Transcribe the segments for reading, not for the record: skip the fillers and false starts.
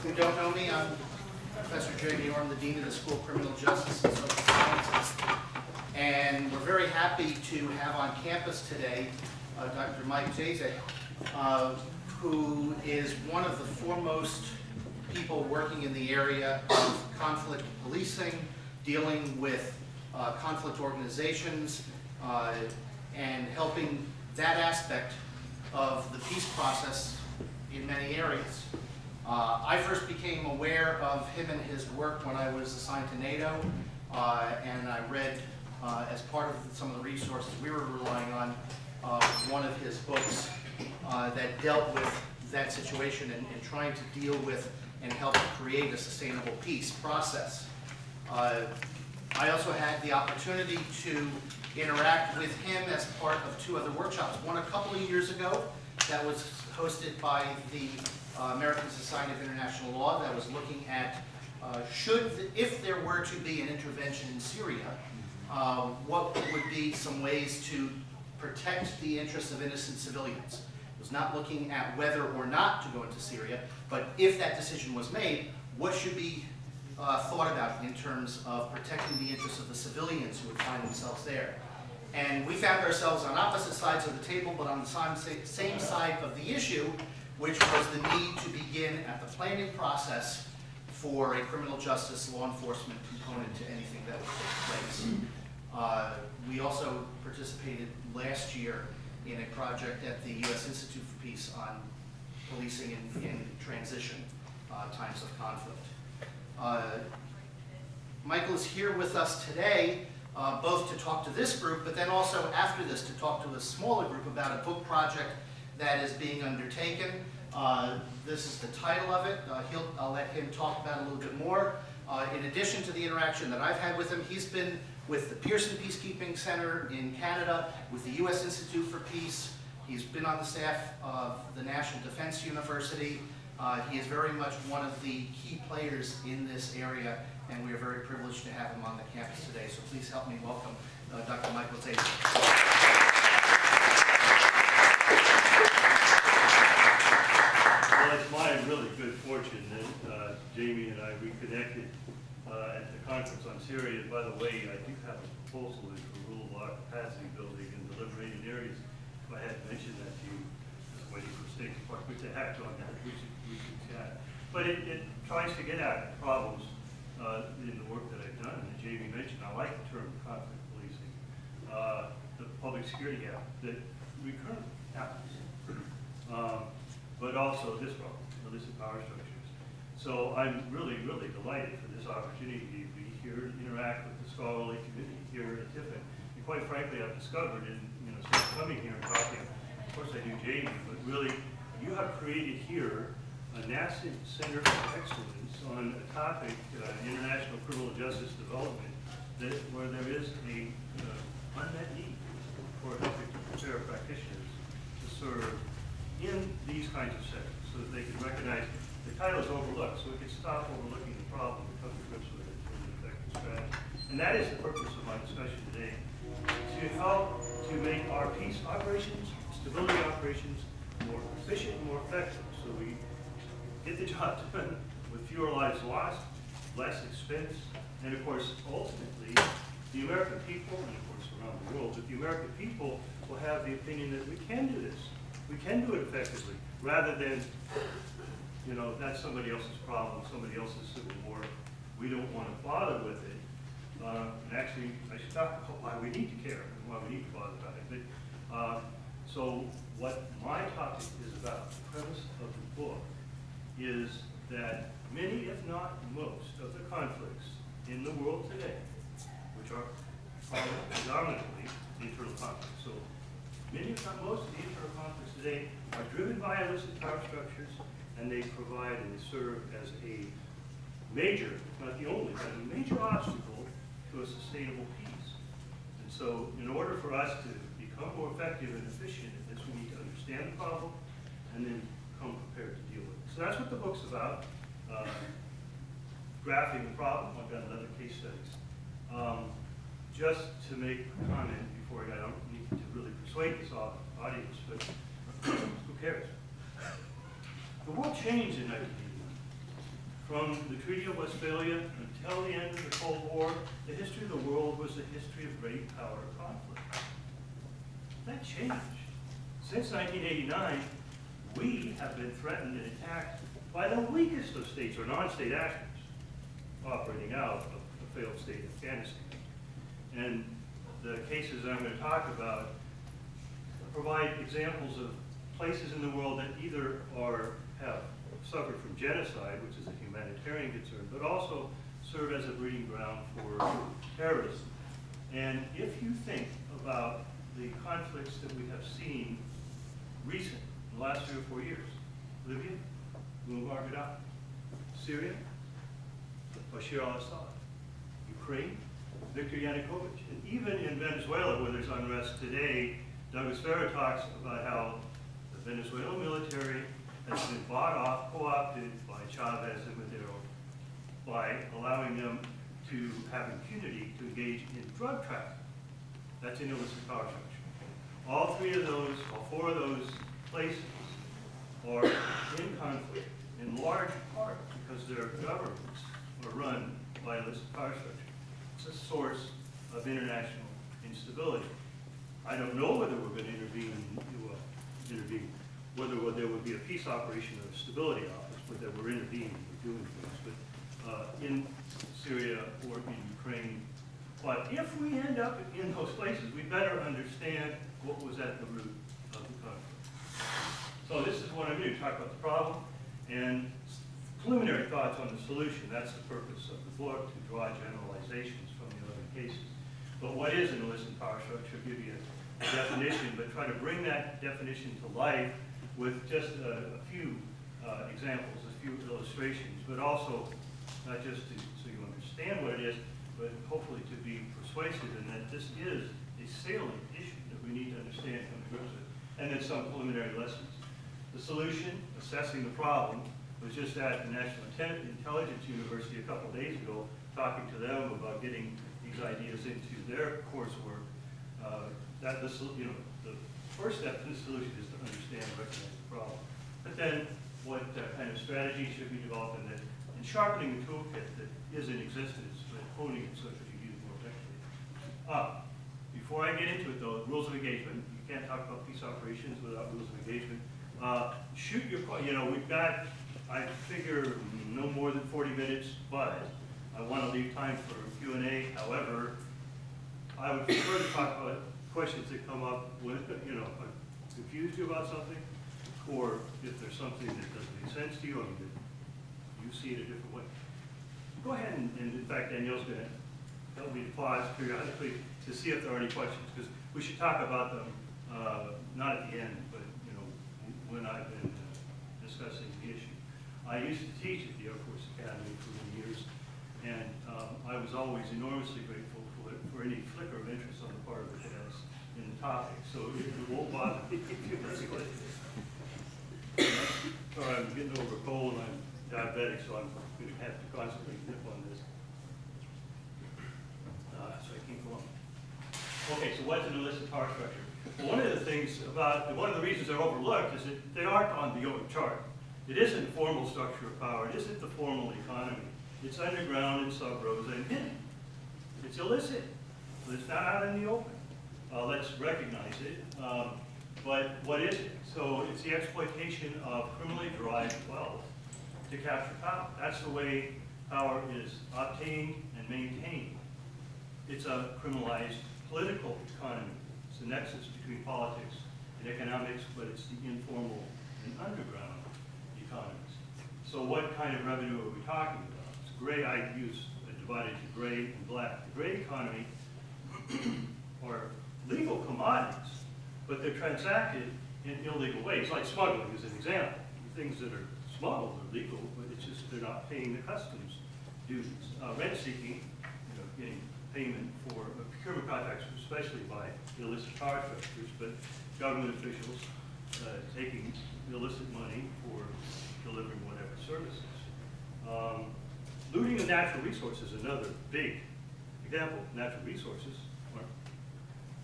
who don't know me, I'm Professor J.D. I'm the Dean of the School of Criminal Justice and Social Sciences. And we're very happy to have on campus today Dr. Mike Dziedzic, who is one of the foremost people working in the area of conflict policing, dealing with conflict organizations, and helping that aspect of the peace process in many areas. I first became aware of him and his work when I was assigned to NATO, and I read, as part of some of the resources we were relying on, one of his books that dealt with that situation and trying to deal with and help create a sustainable peace process. I also had the opportunity to interact with him as part of two other workshops. One a couple of years ago that was hosted by the American Society of International Law that was looking at if there were to be an intervention in Syria, what would be some ways to protect the interests of innocent civilians. It was not looking at whether or not to go into Syria, but if that decision was made, what should be thought about in terms of protecting the interests of the civilians who would find themselves there. And we found ourselves on opposite sides of the table, but on the same side of the issue, which was the need to begin at the planning process for a criminal justice law enforcement component to anything that would take place. We also participated last year in a project at the U.S. Institute for Peace on policing in transition times of conflict. Michael is here with us today, both to talk to this group, but then also after this to talk to a smaller group about a book project that is being undertaken. This is the title of it. I'll let him talk about it a little bit more. In addition to the interaction that I've had with him, he's been with the Pearson Peacekeeping Center in Canada, with the U.S. Institute for Peace. He's been on the staff of the National Defense University. He is very much one of the key players in this area, and we are very privileged to have him on the campus today. So please help me welcome Dr. Michael Dziedzic. Well, it's my really good fortune that Jamie and I reconnected at the conference on Syria. And by the way, I do have a proposal for rule of law capacity building in the liberated areas. If I hadn't mentioned that to you, just waiting for State Department to act on that. We should chat. But it tries to get at problems in the work that I've done. And Jamie mentioned, I like the term conflict policing, the public security gap that recurrently happens. But also this problem, illicit power structures. So I'm really, really delighted for this opportunity to be here and interact with the scholarly community here at Tiffin. And quite frankly, I've discovered in since coming here and talking, of course I knew Jamie, but really you have created here a nascent center of excellence on a topic, international criminal justice development, where there is a unmet need for helping to prepare practitioners to serve in these kinds of settings so that they can recognize the title is overlooked, so we can stop overlooking the problem and come to grips with it in an effective strategy. And that is the purpose of my discussion today, to help to make our peace operations, stability operations, more efficient and more effective so we get the job done with fewer lives lost, less expense, and of course, ultimately, the American people, and of course around the world, but the American people will have the opinion that we can do this. We can do it effectively, rather than, that's somebody else's problem, somebody else's civil war. We don't want to bother with it. And actually, I should talk about why we need to care and why we need to bother about it. But, so what my topic is about, the premise of the book, is that many, if not most, of the conflicts in the world today, which are predominantly internal conflicts. So many, if not most, of the internal conflicts today are driven by illicit power structures, and they provide and they serve as a major, not the only, but a major obstacle to a sustainable peace. And so in order for us to become more effective and efficient in this, we need to understand the problem and then come prepared to deal with it. So that's what the book's about, graphing the problem. I've got 11 case studies. Just to make a comment before I don't need to really persuade this audience, but who cares? The world changed in 1989. From the Treaty of Westphalia until the end of the Cold War, the history of the world was a history of great power conflict. That changed. Since 1989, we have been threatened and attacked by the weakest of states or non-state actors operating out of the failed state of Afghanistan. And the cases I'm going to talk about provide examples of places in the world that either have suffered from genocide, which is a humanitarian concern, but also serve as a breeding ground for terrorism. And if you think about the conflicts that we have seen recent, in the last 3 or 4 years, Libya, Muammar Gaddafi, Syria, Bashir al-Assad, Ukraine, Viktor Yanukovych, and even in Venezuela, where there's unrest today, Douglas Farah talks about how the Venezuelan military has been bought off, co-opted by Chavez and Maduro by allowing them to have impunity to engage in drug trafficking. That's an illicit power structure. All 4 of those places are in conflict, in large part because their governments are run by illicit power structure. It's a source of international instability. I don't know whether we're going to intervene, whether there would be a peace operation or a stability office, but that we're intervening, we're doing things. But in Syria or in Ukraine, but if we end up in those places, we better understand what was at the root of the conflict. So this is what I'm going to talk about the problem and preliminary thoughts on the solution. That's the purpose of the book, to draw generalizations from the other cases. But what is an illicit power structure? I'll give you a definition, but try to bring that definition to life with just a few examples, a few illustrations, but also not just so you understand what it is, but hopefully to be persuasive in that this is a salient issue that we need to understand from the grips with, and then some preliminary lessons. The solution, assessing the problem, was just at the National Intelligence University a couple days ago, talking to them about getting these ideas into their coursework. The first step in the solution is to understand and recognize the problem. But then, what kind of strategies should be developed in sharpening the toolkit that is in existence, but honing it so that you use it more effectively. Before I get into it though, rules of engagement. You can't talk about peace operations without rules of engagement. Shoot your, we've got, I figure, no more than 40 minutes, but I want to leave time for Q&A. However, I would prefer to talk about questions that come up when, confused you about something, or if there's something that doesn't make sense to you, or that you see it a different way. Go ahead and in fact, Danielle's going to help me to pause periodically to see if there are any questions, because we should talk about them, not at the end, but when I've been discussing the issue. I used to teach at the Air Force Academy for many years, and I was always enormously grateful for any flicker of interest on the part of the cadets in the topic. So it won't bother me if you have any questions. Sorry, I'm getting over a cold and I'm diabetic, so I'm going to have to constantly nip on this. So I keep going. Okay, so what's an illicit power structure? Well, one of the reasons they're overlooked is that they aren't on the org chart. It isn't a formal structure of power. It isn't the formal economy. It's underground in sub-rows and hidden. It's illicit, but it's not out in the open. Let's recognize it. But what is it? So it's the exploitation of criminally derived wealth to capture power. That's the way power is obtained and maintained. It's a criminalized political economy. It's the nexus between politics and economics, but it's the informal and underground economies. So what kind of revenue are we talking about? It's gray. I divide it to gray and black. The gray economy are legal commodities, but they're transacted in illegal ways, like smuggling is an example. The things that are smuggled are legal, but it's just they're not paying the customs duties. Rent seeking, getting payment for procurement contracts, especially by illicit power structures, but government officials taking illicit money for delivering whatever services. Looting of natural resources is another big example. Natural resources aren't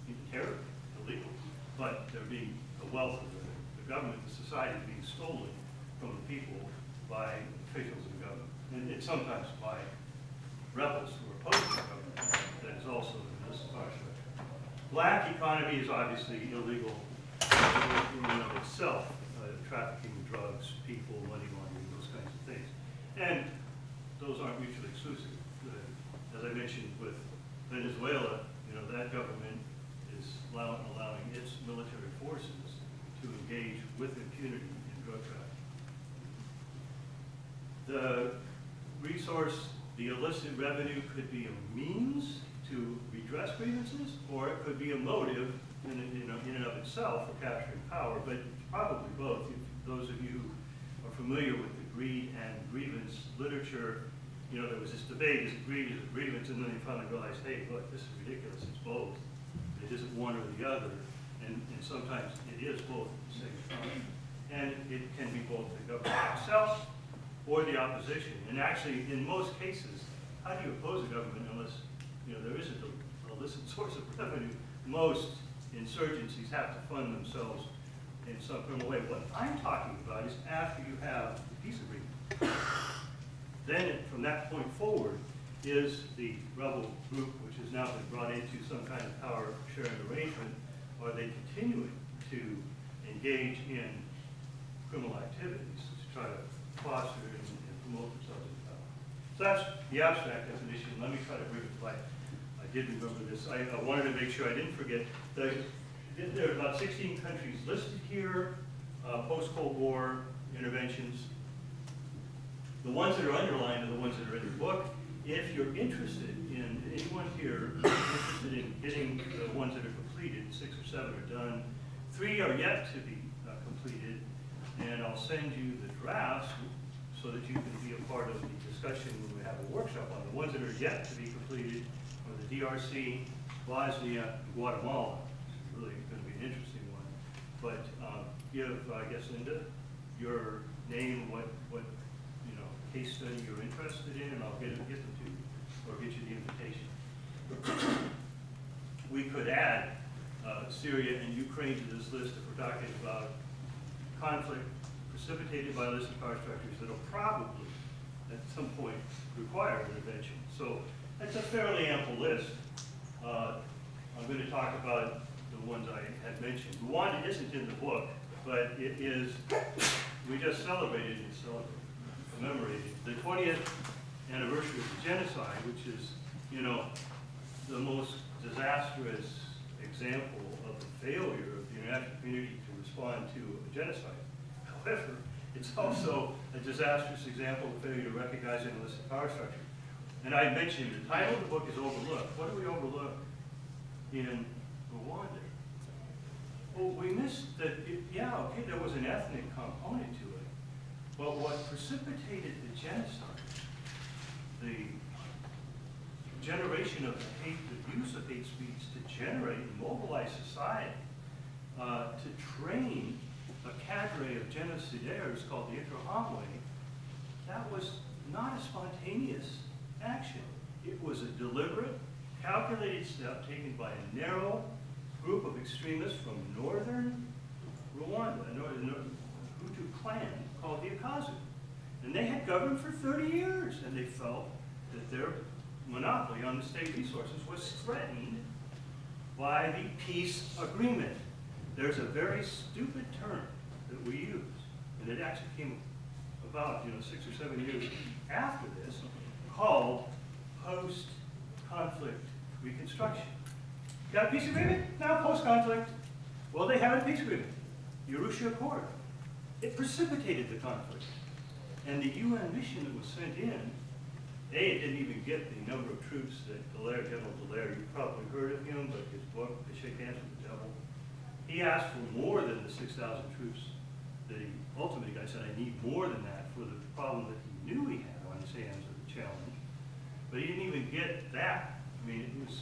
inherently illegal, but they're being, the wealth of the government, the society is being stolen from the people by officials in government. And and it's sometimes by rebels who are opposing the government. That is also in this partial. Black economy is obviously illegal in and of itself, trafficking drugs, people, money laundering, those kinds of things. And those aren't mutually exclusive. As I mentioned with Venezuela, that government is allowing its military forces to engage with impunity in drug trafficking. The resource, the illicit revenue could be a means to redress grievances, or it could be a motive in and of itself for capturing power, but probably both. If those of you who are familiar with the greed and grievance literature, there was this debate, is it greed, is it grievance, and then they finally realized, hey, look, this is ridiculous, it's both. It isn't one or the other, and sometimes it is both at the same time. And it can be both the government itself or the opposition. And actually, in most cases, how do you oppose a government unless there isn't a illicit source of revenue? Most insurgencies have to fund themselves in some criminal way. What I'm talking about is after you have the peace agreement. Then, from that point forward, is the rebel group, which has now been brought into some kind of power sharing arrangement, are they continuing to engage in criminal activities to try to foster and promote themselves in power? So that's the abstract definition. Let me try to bring it to life. I did remember this. I wanted to make sure I didn't forget. There are about 16 countries listed here, post-Cold War interventions. The ones that are underlined are the ones that are in your book. If you're interested in, anyone here interested in getting the ones that are completed, 6 or 7 are done, 3 are yet to be completed, and I'll send you the drafts so that you can be a part of the discussion when we have a workshop on the ones that are yet to be completed are the DRC, Bosnia, and Guatemala. It's really going to be an interesting one. But give, I guess, Linda, your name, what case study you're interested in, and I'll get them to you, or get you the invitation. We could add Syria and Ukraine to this list if we're talking about conflict precipitated by illicit power structures that will probably, at some point, require intervention. So that's a fairly ample list. I'm going to talk about the ones I had mentioned. Rwanda isn't in the book, but it is, we just celebrated commemorated the 20th anniversary of the genocide, which is, the most disastrous example of the failure of the international community to respond to a genocide. However, it's also a disastrous example of failure to recognize an illicit power structure. And I mentioned the title of the book is Overlooked. What do we overlook in Rwanda? Well, we missed that, there was an ethnic component to it. But what precipitated the genocide, the generation of hate, the use of hate speech to generate and mobilize society, to train a cadre of genocidaires called the Interahamwe, that was not a spontaneous action. It was a deliberate, calculated step taken by a narrow group of extremists from northern Rwanda, a northern Hutu clan called the Akazu. And they had governed for 30 years, and they felt that their monopoly on the state resources was threatened by the peace agreement. There's a very stupid term that we use, and it actually came about 6 or 7 years after this, called post-conflict reconstruction. Got a peace agreement? Now post-conflict. Well, they have a peace agreement, the Arusha Accord. It precipitated the conflict. And the UN mission that was sent in, it didn't even get the number of troops that General Dallaire, you've probably heard of him, but his book, To Shake Hands with the Devil, he asked for more than the 6,000 troops that he ultimately got. He said, I need more than that for the problem that he knew he had on his hands of the challenge. But he didn't even get that. I mean, it was,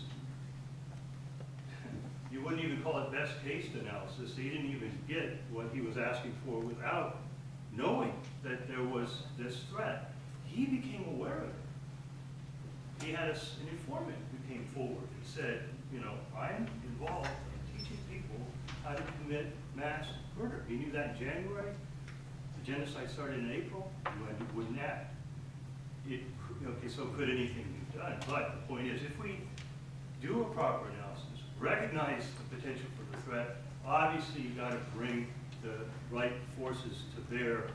you wouldn't even call it best case analysis. He didn't even get what he was asking for without knowing that there was this threat. He became aware of it. He had an informant who came forward and said, I'm involved in teaching people how to commit mass murder. He knew that in January. The genocide started in April. You wouldn't act. okay, so could anything be done? But the point is, if we do a proper analysis, recognize the potential for the threat, obviously you got to bring the right forces to bear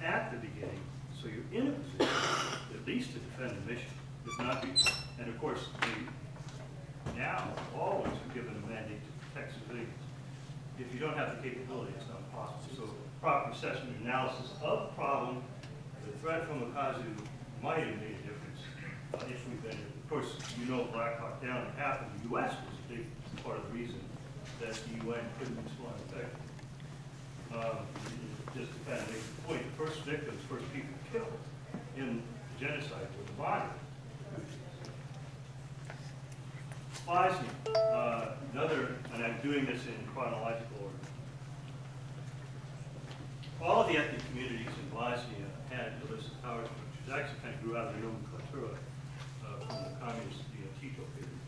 at the beginning, so you're in a position at least to defend the mission, if not be. And of course, we now always are given a mandate to protect civilians. If you don't have the capability, it's not possible. So proper assessment and analysis of the problem, the threat from Akazu might have made a difference if we've been, of course, you know, Black Hawk Down happened. The U.S. was a big part of the reason that the UN couldn't respond effectively. Just to kind of make the point, the first victims, first people killed in the genocide were the Bosnians. Bosnia, another, and I'm doing this in chronological order. All of the ethnic communities in Bosnia had illicit power structures. Actually kind of grew out of the nomenclatura from the communist Tito period.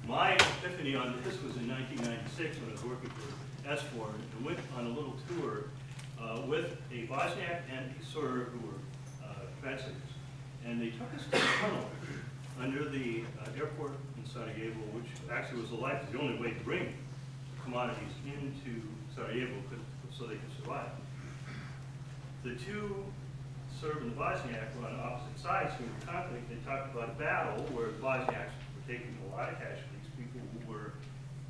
My epiphany on this was in 1996 when I was working for S4 and went on a little tour with a Bosniak and a Serb who were translators. And they took us to a tunnel under the airport in Sarajevo, which actually was the only way to bring commodities into Sarajevo so they could survive. The two Serb and the Bosniak were on opposite sides during the conflict. They talked about a battle where the Bosniaks were taking a lot of casualties, people who were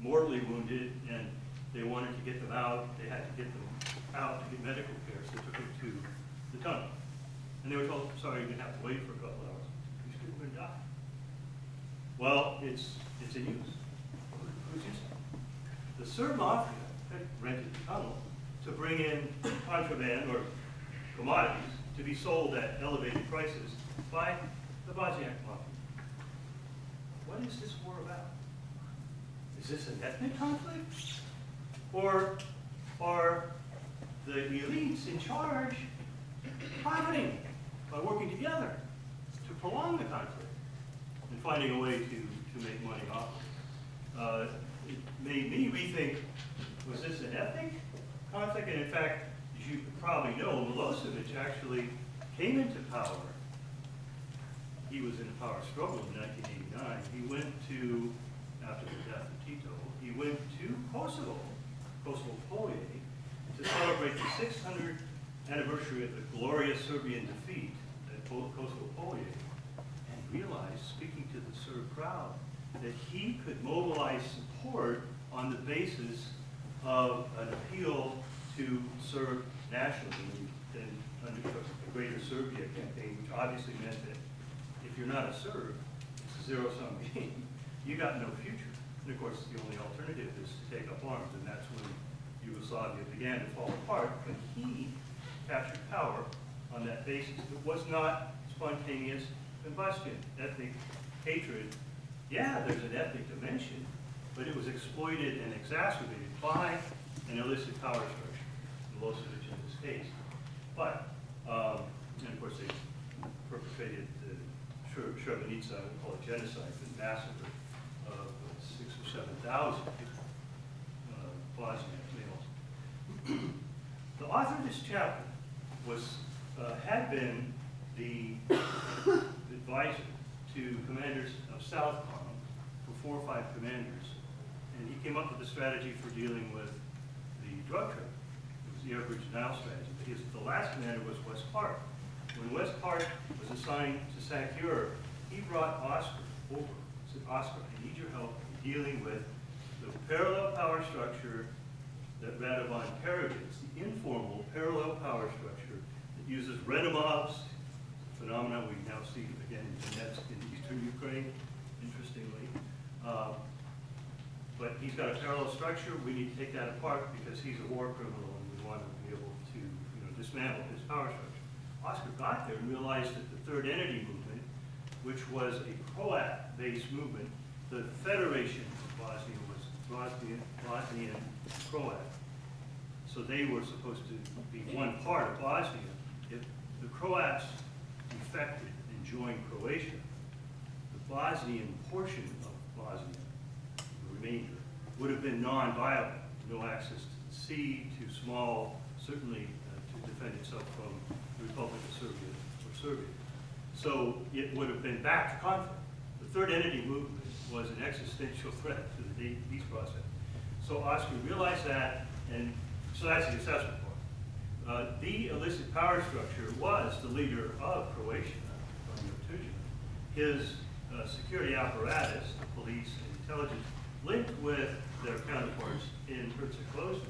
mortally wounded, and they wanted to get them out. They had to get them out to get medical care, so they took them to the tunnel. And they were told, sorry, you're going to have to wait for a couple hours. These people are going to die. Well, it's in use. Who's using it? The Serb mafia had rented the tunnel to bring in contraband or commodities to be sold at elevated prices by the Bosniak mafia. What is this war about? Is this an ethnic conflict? Or are the elites in charge profiting by working together to prolong the conflict and finding a way to make money off of it? It made me rethink, was this an ethnic conflict? And in fact, as you probably know, Milosevic actually came into power. He was in a power struggle in 1989. He went to, after the death of Tito, he went to Kosovo Polje, to celebrate the 600th anniversary of the glorious Serbian defeat at Kosovo Polje, and realized, speaking to the Serb crowd, that he could mobilize support on the basis of an appeal to Serb nationalism and undertook the Greater Serbia campaign, which obviously meant that if you're not a Serb, it's a zero-sum game. You got no future. And of course, the only alternative is to take up arms, and that's when Yugoslavia began to fall apart. But he captured power on that basis. It was not spontaneous combustion, ethnic hatred. Yeah, there's an ethnic dimension, but it was exploited and exacerbated by an illicit power structure, Milosevic in this case. But, and of course, they perpetrated the Srebrenica, we call it genocide, the massacre of 6,000 or 7,000 Bosniak males. The author of this chapter was, had been the advisor to commanders of Southcom for 4 or 5 commanders, and he came up with a strategy for dealing with the drug traffic. It was the air bridge denial strategy. The last commander was West Clark. When West Clark was assigned to Sakure, he brought Oscar over. He said, Oscar, I need your help in dealing with the parallel power structure that Radovan interrogates, the informal parallel power structure that uses Renamov's phenomenon we now see again in Donetsk in eastern Ukraine, interestingly. But he's got a parallel structure. We need to take that apart because he's a war criminal and we want to be able to dismantle his power structure. Oscar got there and realized that the Third Entity movement, which was a Croat-based movement, the Federation of Bosnia was Bosnian Croat. So they were supposed to be one part of Bosnia. If the Croats defected and joined Croatia, the Bosnian portion of Bosnia, the remainder, would have been non-viable. No access to the sea, too small, certainly to defend itself from the Republic of Serbia or Serbia. So it would have been back to conflict. The third entity movement was an existential threat to the peace process. So Oscar realized that, and so that's the assessment part. The illicit power structure was the leader of Croatia, Dziedzic. His security apparatus, the police and intelligence, linked with their counterparts in Herzegovina,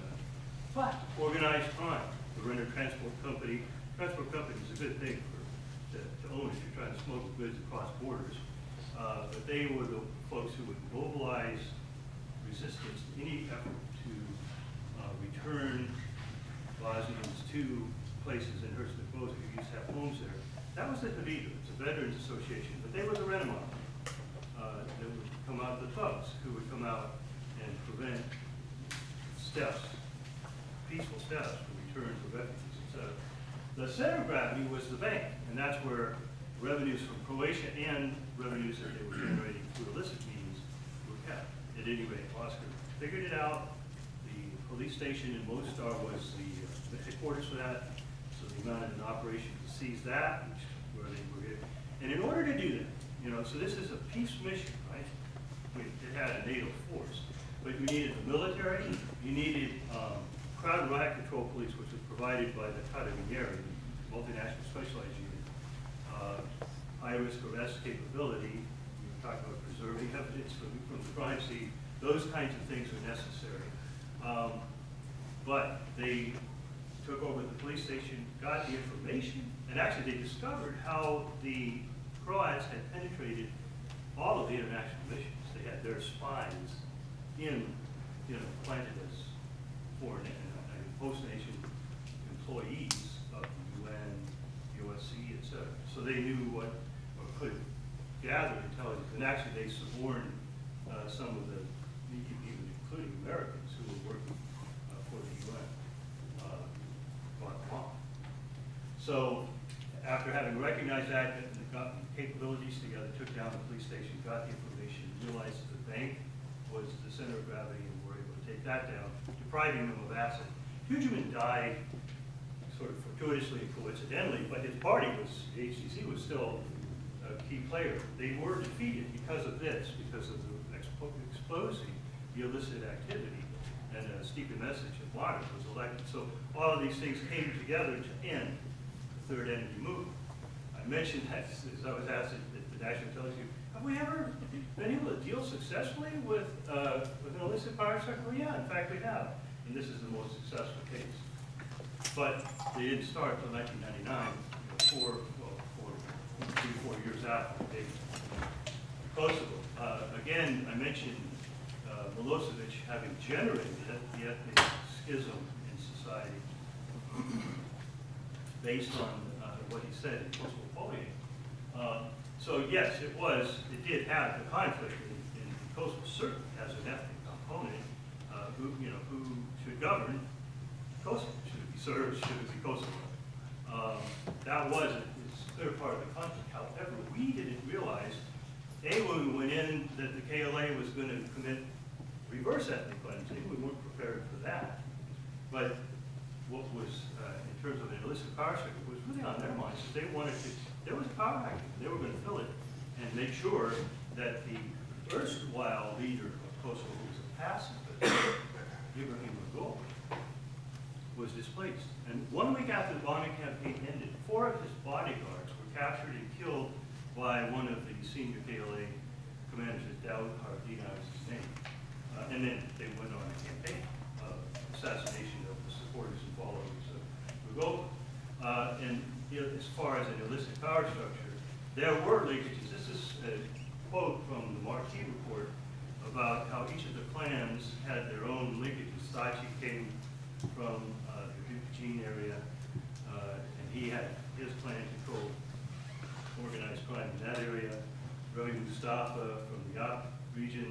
but organized crime. The Renner Transport Company is a good thing to own if you're trying to smuggle goods across borders. But they were the folks who would mobilize resistance to any effort to return Bosnians to places in Herzegovina who used to have homes there. That was the Havida, it's a veterans association, but they were the Renner mob. That would come out of the thugs who would come out and prevent peaceful steps for return to refugees, etc. The center of gravity was the bank, and that's where revenues from Croatia and revenues that they were generating through illicit means were kept. At any rate, Oscar figured it out. The police station in Mostar was the headquarters for that, so they mounted an operation to seize that, where they were here. And in order to do that, so this is a peace mission, right? It had a NATO force, but you needed the military, you needed crowd riot control police, which was provided by the Carabinieri, multinational specialized unit, high risk arrest capability. We were talking about preserving evidence from the crime scene. Those kinds of things are necessary. But they took over the police station, got the information, and actually they discovered how the Croats had penetrated all of the international missions. They had their spies planted as foreign post-nation employees of the UN, USC, etc. So they knew what, or could gather intelligence, and actually they suborned some of the, even including Americans who were working for the UN. So after having recognized that and got capabilities together, took down the police station, got the information, realized that the bank was the center of gravity, and were able to take that down, depriving them of assets. Hugeman died sort of fortuitously and coincidentally, but his party was, the HTC was still a key player. They were defeated because of this, because of the exposing the illicit activity, and Stephen Message of Martin was elected. So all of these things came together to end the third entity movement. I mentioned that, as I was asked at the National Intelligence, have we ever been able to deal successfully with an illicit power structure? Well, yeah, in fact we have. And this is the most successful case. But they didn't start until 1999, 4 years after the date. Kosovo. Again, I mentioned Milosevic having generated the ethnic schism in society based on what he said in Kosovo Polye. So yes, it did have the conflict in Kosovo, certainly has an ethnic component. Who should govern Kosovo? Should it be Serbs? Should it be Kosovo? That was a clear part of the conflict. However, we didn't realize, when we went in, that the KLA was going to commit reverse ethnic cleansing. We weren't prepared for that. But what was, in terms of an illicit power structure, was really on their minds. They wanted to, there was a power vacuum. They were going to fill it and make sure that the erstwhile leader of Kosovo, who was a pacifist, Ibrahim Rugol, was displaced. And 1 week after the bombing campaign ended, 4 of his bodyguards were captured and killed by one of the senior KLA commanders, Daoud Hardina was his name. And then they went on a campaign of assassination of the supporters and followers of Rugol. And as far as an illicit power structure, there were linkages. This is a quote from the Marquis report about how each of the clans had their own linkages. Sachi came from the Eugene area, and he had his clan controlled organized crime in that area. Ravi Mustafa from the Yap region,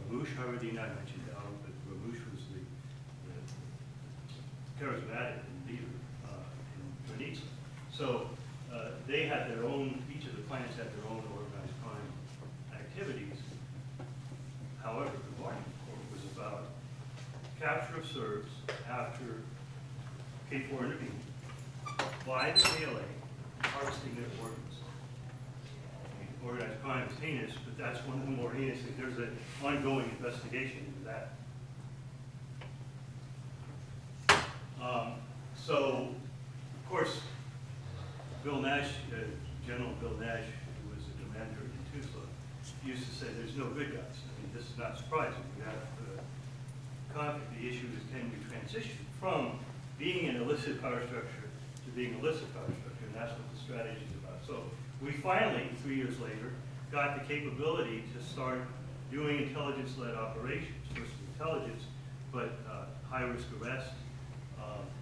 Ramush Haradina, I mentioned down, but Ramush was the charismatic leader in Tunisia. So they had their own, each of the clans had their own organized crime activities. However, the Martin Report was about capture of Serbs after K4 intervened by the KLA, harvesting their organs, crime is heinous, but that's one of the more heinous things. There's an ongoing investigation into that. So, of course, Bill Nash, General Bill Nash, who was a commander in Tuzla, used to say there's no good guys. I mean, this is not surprising. We have conflict. The issue is, can we transition from being an illicit power structure to being a licit power structure, and that's what the strategy is about. So we finally, 3 years later, got the capability to start doing intelligence-led operations. First intelligence, but high-risk arrest,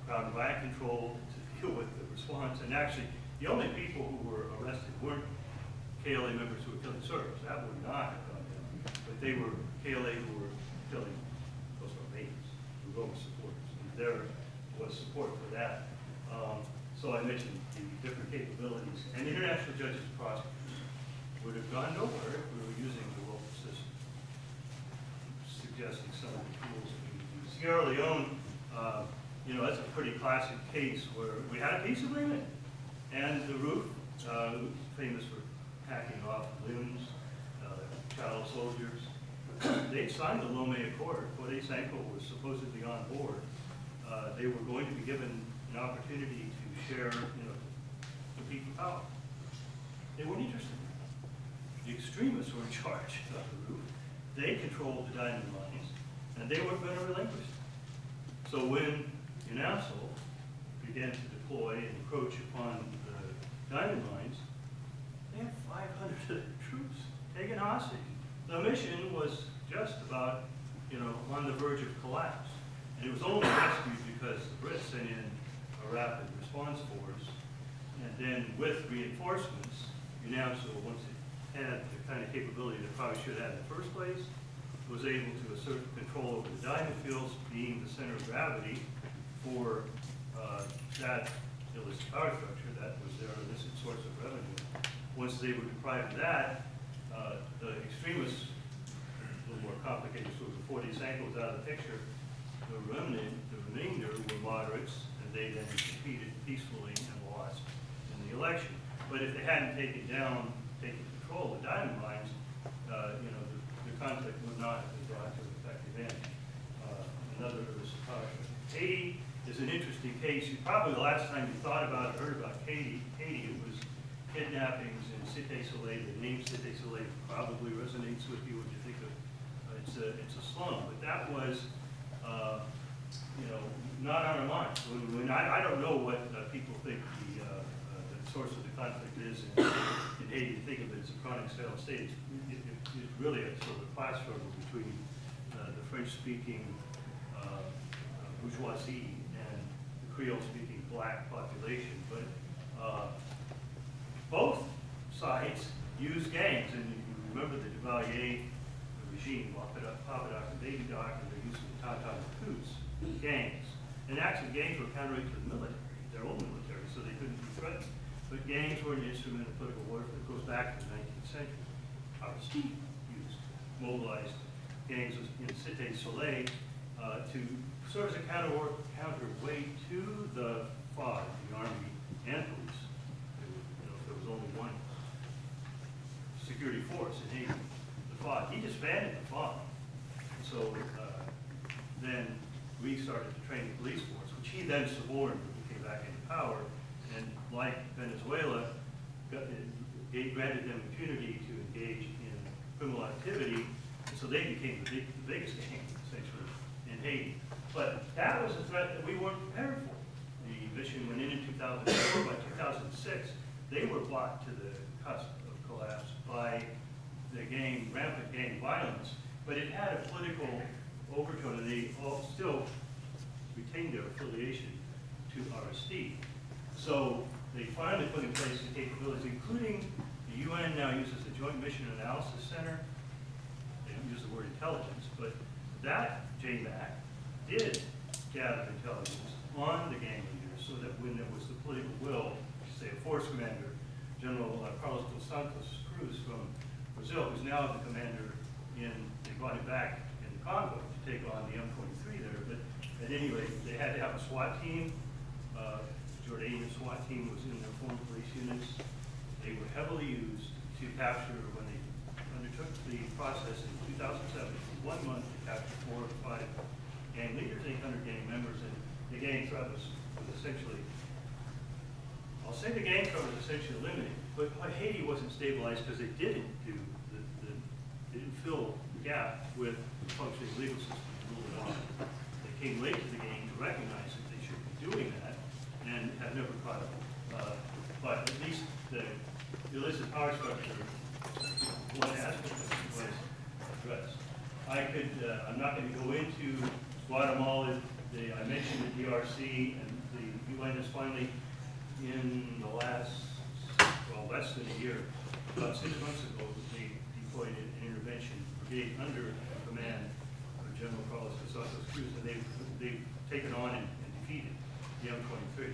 crowd and riot control to deal with the response. And actually, the only people who were arrested weren't KLA members who were killing Serbs. That would not have gone down. But they were KLA who were killing those Romanians, who were Roma supporters. And there was support for that. So I mentioned the different capabilities. And international judges and prosecutors would have gone nowhere if we were using the local system, suggesting some of the tools that we use. Sierra Leone, you know, that's a pretty classic case where we had a peace agreement, and the roof, famous for hacking off limbs, child soldiers, they signed the Lomé Accord. Poroshenko was supposedly on board. They were going to be given an opportunity to share, you know, compete for power. They weren't interested. The extremists were in charge of the roof. They controlled the diamond mines, and they weren't going to relinquish it. So when UNASL began to deploy and encroach upon the diamond mines, they had 500 troops taken hostage. The mission was just about, you know, on the verge of collapse. And it was only rescued because the Brits sent in a rapid response force. And then with reinforcements, UNASL, once it had the kind of capability that it probably should have in the first place, was able to assert control over the diamond fields, being the center of gravity for that illicit power structure that was their illicit source of revenue. Once they were deprived of that, the extremists, a little more complicated, so before Dziedzic was out of the picture, the remainder were moderates, and they then competed peacefully and lost in the election. But if they hadn't taken control of the diamond mines, you know, the conflict would not have been brought to an effective end. Another illicit power structure. Haiti is an interesting case. Probably the last time you thought about it, heard about Haiti, it was kidnappings in Cité Soleil. The name Cité Soleil probably resonates with you when you think of it's a slum. But that was, you know, not on our minds. I don't know what people think the source of the conflict is in Haiti. Think of it as a chronic failed state. It's really a sort of a class struggle between the French-speaking bourgeoisie and the Creole-speaking black population. But both sides use gangs, and you remember the Duvalier regime, Papa Doc and Baby Doc, and they're using the Tata Coups, gangs. And actually, gangs were counteracted to the military, their own military, so they couldn't be threatened. But gangs were an instrument of political warfare that goes back to the 19th century. Aristide mobilized gangs in Cité Soleil to serve as a counterweight to the FARC, the army and police. There was only one security force in Haiti, the FARC. He disbanded the FARC. So then we started to train the police force, which he then suborned when he came back into power. And like Venezuela, granted them impunity to engage in criminal activity, and so they became the biggest gang, essentially, in Haiti. But that was a threat that we weren't prepared for. The mission went in 2004. By 2006, they were brought to the cusp of collapse by the rampant gang violence. But it had a political overtone, and they all still retained their affiliation to Aristide. So they finally put in place the capabilities, including the UN now uses the Joint Mission Analysis Center. They don't use the word intelligence, but that JMAC did gather intelligence on the gang leaders so that when there was the political will, say a force commander, General Carlos dos Santos Cruz from Brazil, who's now the commander they brought him back in the Congo to take on the M23 there. But at any rate, they had to have a SWAT team. Jordanian SWAT team was in their former police units. They were heavily used, to capture, when they undertook the process in 2007, 1 month to capture 4 or 5 gang leaders, 800 gang members, and the gang threat was essentially, I'll say the gang threat was essentially eliminated, but Haiti wasn't stabilized because they didn't didn't fill the gap with the functioning legal system to rule it on. They came late to the game to recognize that they should be doing that and have never caught up. But at least the illicit power structure, one aspect of it was addressed. I'm not going to go into Guatemala. I mentioned the DRC, and the UN has finally, in the last, less than a year, about 6 months ago, they deployed an intervention brigade under the command of General Carlos Casas Cruz, and they've taken on and defeated the M23.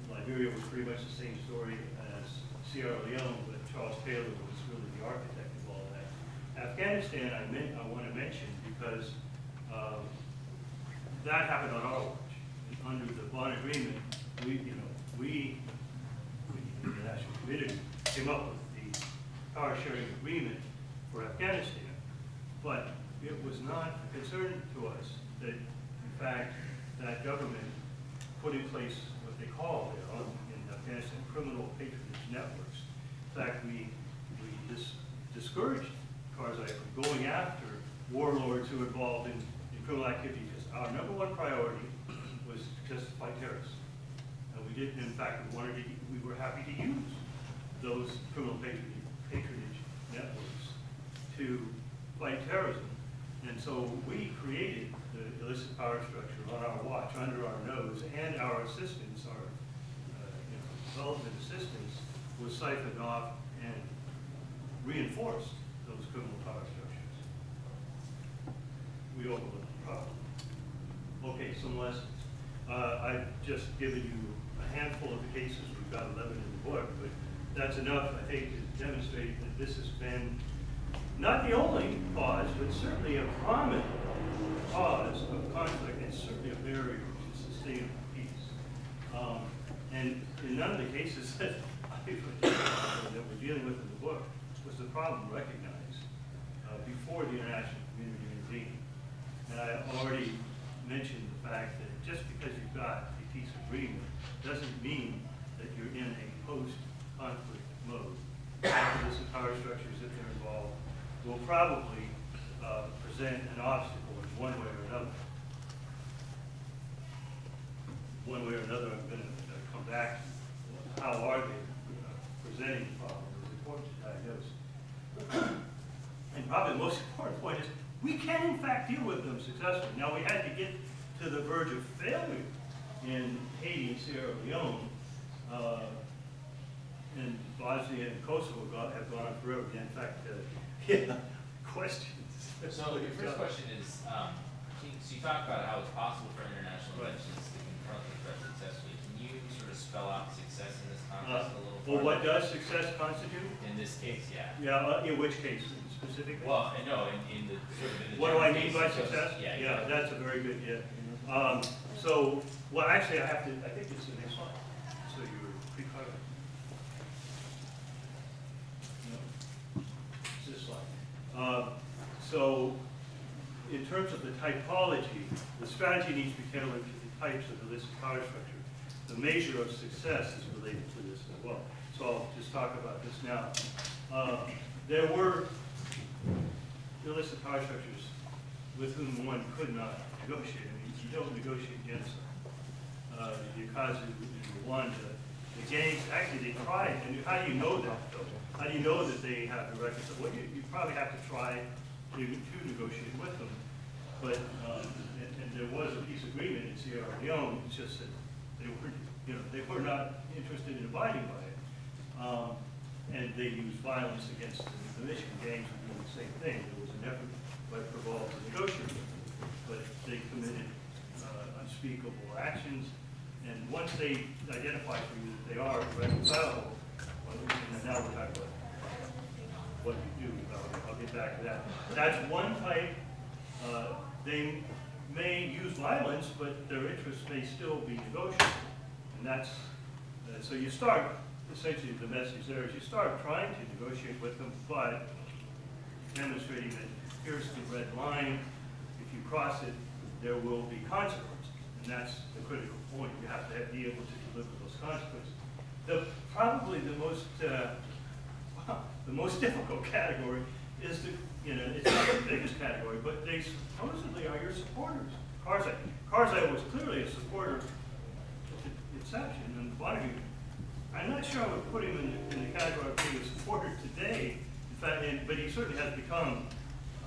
Liberia was pretty much the same story as Sierra Leone, but Charles Taylor was really the architect of all that. Afghanistan, I want to mention because that happened on our watch. Under the Bonn Agreement, the international community came up with the power sharing agreement for Afghanistan, but it was not a concern to us that, in fact, that government put in place what they call in Afghanistan criminal patronage networks. In fact, we discouraged Karzai from going after warlords who were involved in criminal activity, because our #1 priority was just to fight terrorists. And we did, in fact, we were happy to use those criminal patronage networks to fight terrorism. And so we created the illicit power structure on our watch, under our nose, and our assistance, our development assistance, was siphoned off and reinforced those criminal power structures. We overlooked the problem. Okay, some lessons. I've just given you a handful of the cases. We've got 11 in the book, but that's enough, I think, to demonstrate that this has been not the only cause, but certainly a prominent cause of conflict, and certainly a barrier to sustainable peace. And in none of the cases that we're dealing with in the book was the problem recognized before the international community intervened. And I already mentioned the fact that just because you've got a peace agreement doesn't mean that you're in a post-conflict mode. Illicit power structures, if they're involved, will probably present an obstacle in one way or another. One way or another, I'm going to come back to how are they presenting the problem. It's important to diagnose. And probably the most important point is we can, in fact, deal with them successfully. Now, we had to get to the verge of failure in Haiti and Sierra Leone, and Bosnia and Kosovo have gone on forever. In fact, questions. So your first question is, so you talked about how it's possible for international interventions to confront the threat successfully. Can you sort of spell out success in this context a little Well, further? what does success constitute? In this case, yeah. Yeah, in which case specifically? Well, no, in the sort of in the What do I general mean case, by so- success? Yeah. That's a very good, well, actually, I think it's the next slide. So you were pre-covered. No, it's this slide. So, in terms of the typology, the strategy needs to be tailored to the types of illicit power structure. The measure of success is related to this as well. So I'll just talk about this now. There were illicit power structures with whom one could not negotiate. I mean, you don't negotiate genocide. The Yukazu in Rwanda, the gangs, actually they tried, and how do you know that though? How do you know that they have the records? Well, you probably have to try to negotiate with them. But, and there was a peace agreement in Sierra Leone, it's just that they were not interested in abiding by it. And they used violence against the Mission gangs were doing the same thing. There was an effort by Preval to negotiate, but they committed unspeakable actions. And once they identify for you that they are reconcilable, and now we're talking about what you do. I'll get back to that. That's one type. They may use violence, but their interests may still be negotiable. And that's, so you start essentially the message there is you start trying to negotiate with them, but demonstrating that here's the red line, if you cross it, there will be consequences. And that's the critical point. You have to be able to deliver those consequences. Probably the most difficult category is it's not the biggest category, but they supposedly are your supporters. Karzai was clearly a supporter at the inception, and Bonnegue, I'm not sure I would put him in the category of being a supporter today, in fact, but he certainly has become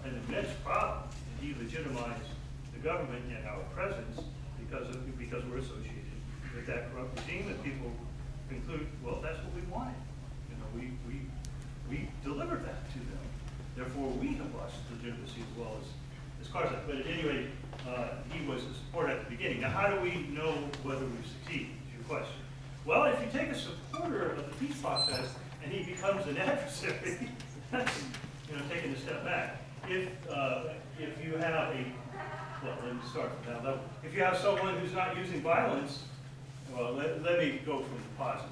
an immense problem. He legitimized the government and our presence because we're associated with that corrupt regime, and people conclude, well, that's what we wanted. We delivered that to them. Therefore, we have lost legitimacy as well as Karzai. But at any rate, he was a supporter at the beginning. Now, how do we know whether we've succeeded, is your question. Well, if you take a supporter of the peace process and he becomes an adversary, that's taking a step back. If you have let me start from that level. If you have someone who's not using violence, well, let me go from the positive.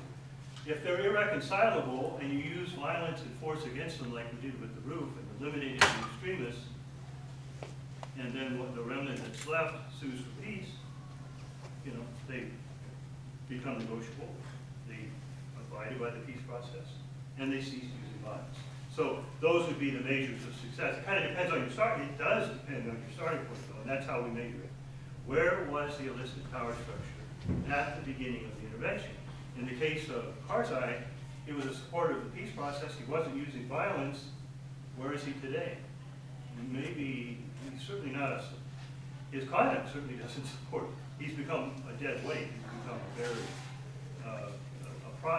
If they're irreconcilable and you use violence and force against them like we did with the roof and eliminated the extremists, and then what the remnant that's left sues for peace, they become negotiable. They abide by the peace process, and they cease using violence. So those would be the measures of success. It kind of depends on your start. It does depend on your starting point, though, and that's how we measure it. Where was the illicit power structure at the beginning of the intervention? In the case of Karzai, he was a supporter of the peace process. He wasn't using violence. Where is he today? Maybe he's certainly not his conduct certainly doesn't support. He's become a dead weight. He's become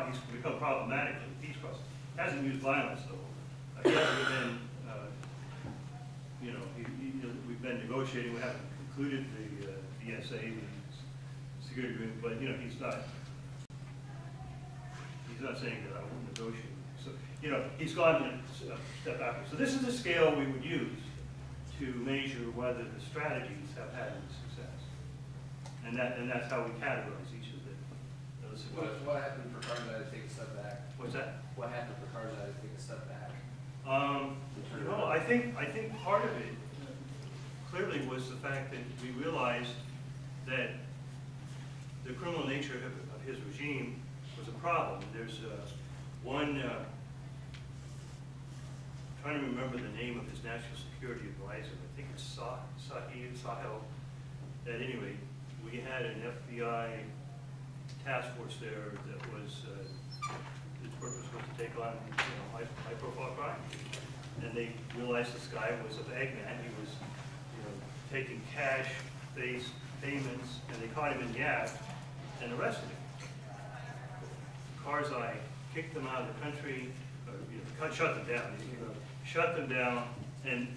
he's become problematic in the peace process. He hasn't used violence though. He hasn't been, we've been negotiating. We haven't concluded the DSA, the security agreement, but he's not saying that I won't negotiate. So, he's gone a step backwards. So this is the scale we would use to measure whether the strategies have had any success. And that's how we categorize each of those. What happened for Karzai to take a step back? What's that? What happened for Karzai to take a step back? I think part of it clearly was the fact that we realized that the criminal nature of his regime was a problem. There's one, trying to remember the name of his national security advisor. I think it's Sahel. At any rate, we had an FBI task force there that was, its purpose was to take on high-profile crime. And they realized this guy was a bagman. He was taking cash-based payments, and they caught him in the act and arrested him. Karzai kicked them out of the country, shut them down. Shut them down, and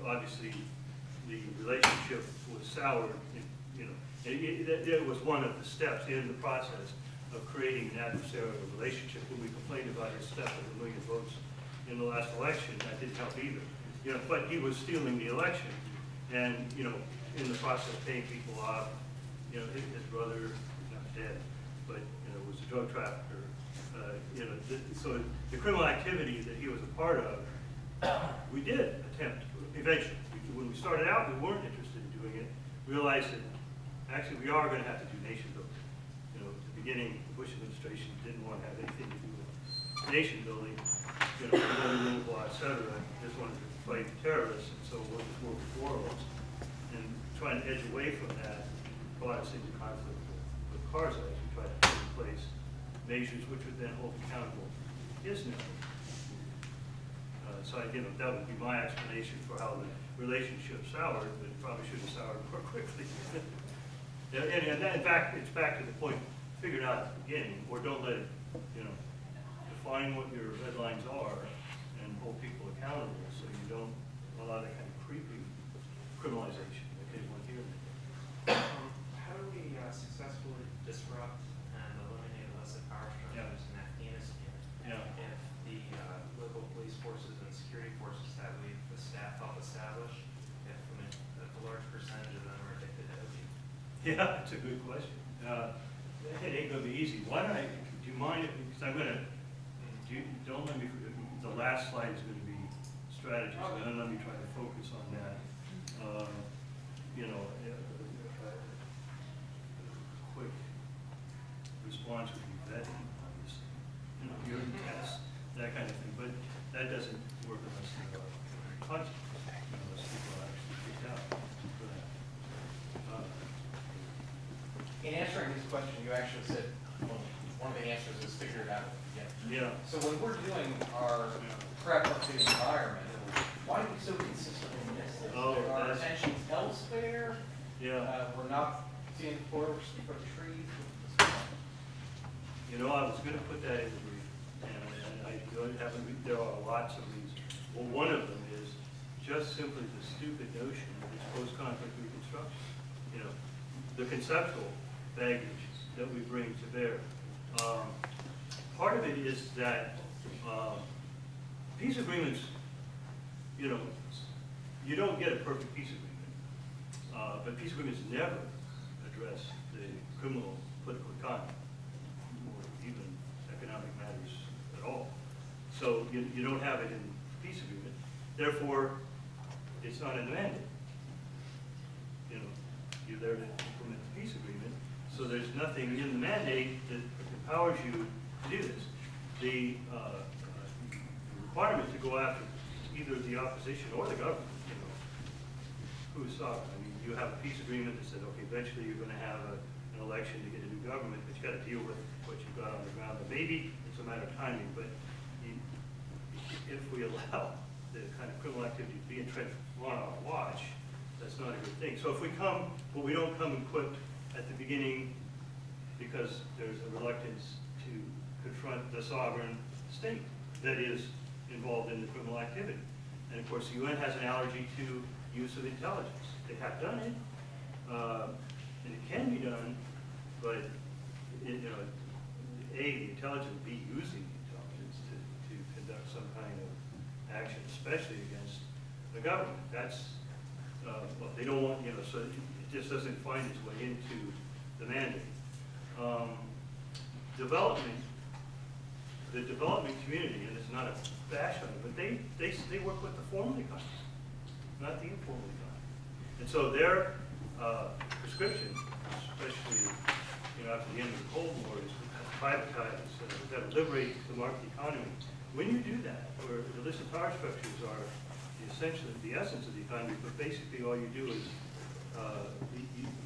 obviously the relationship was soured. It was one of the steps in the process of creating an adversarial relationship. When we complained about his theft of 1 million votes in the last election, that didn't help either. But he was stealing the election, and in the process paying people off. His brother is not dead, but was a drug trafficker. So the criminal activity that he was a part of, we did attempt eventually. When we started out, we weren't interested in doing it. Realized that actually we are going to have to do nation building. At the beginning, the Bush administration didn't want to have anything to do with nation building, rule of law, et cetera. Just wanted to fight terrorists, and so work with warlords. And trying to edge away from that brought us into conflict with Karzai as we tried to put in place measures which would then hold accountable his network. So that would be my explanation for how the relationship soured, but it probably should have soured more quickly. And in fact, it's back to the point figured out at the beginning, or don't let it, define what your red lines are and hold people accountable so you don't allow that kind of creepy criminalization that they want here. How do we successfully disrupt and eliminate illicit power structures in Afghanistan if the local police forces and security forces that we've helped establish, if a large percentage of them are addicted to opium? Yeah, that's a good question. It ain't going to be easy. Do you mind, because So I'm gonna, don't let me forget, the last slide is gonna be strategies, and then let me try to focus on that. You know, quick response would be vetting, obviously. You know, urine tests, that kind of thing, but that doesn't work unless there are consequences, unless people are actually kicked out for that. In answering this question, you actually said, well, one of the answers is figure it out. Yeah. So when we're doing our prep of the environment, why do we so consistently miss this? Oh, There are that's- intentions elsewhere. Yeah. We're not seeing forest for trees. You know, I was gonna put that in the brief, and I don't have, there are lots of reasons. Well, one of them is just simply the stupid notion that it's post-conflict reconstruction. You know, the conceptual baggage that we bring to bear. Part of it is that peace agreements, you know, you don't get a perfect peace agreement, but peace agreements never address the criminal political economy or even economic matters at all. So you don't have it in the peace agreement. Therefore, it's not in the mandate. You know, you're there to implement the peace agreement, so there's nothing in the mandate that empowers you to do this. The requirement to go after either the opposition or the government, you know, who's sovereign? I mean, you have a peace agreement that says, okay, eventually you're going to have an election to get a new government, but you got to deal with what you've got on the ground. But maybe it's a matter of timing, but if we allow the kind of criminal activity to be entrenched on our watch, that's not a good thing. So if we come, well, we don't come equipped at the beginning because there's a reluctance to confront the sovereign state that is involved in the criminal activity. And of course, the UN has an allergy to use of intelligence. They have done it, and it can be done, but you know, the intelligence, B, using the intelligence to conduct some kind of action, especially against the government. That's, well, they don't want, you know, so it just doesn't find its way into the mandate. The development community, and it's not a bash on it, but they work with the formal economy, not the informal economy. And so their prescription, especially, you know, after the end of the Cold War, is to privatize, we've got to liberate the market economy. When you do that, where the illicit power structures are essentially the essence of the economy, but basically all you do is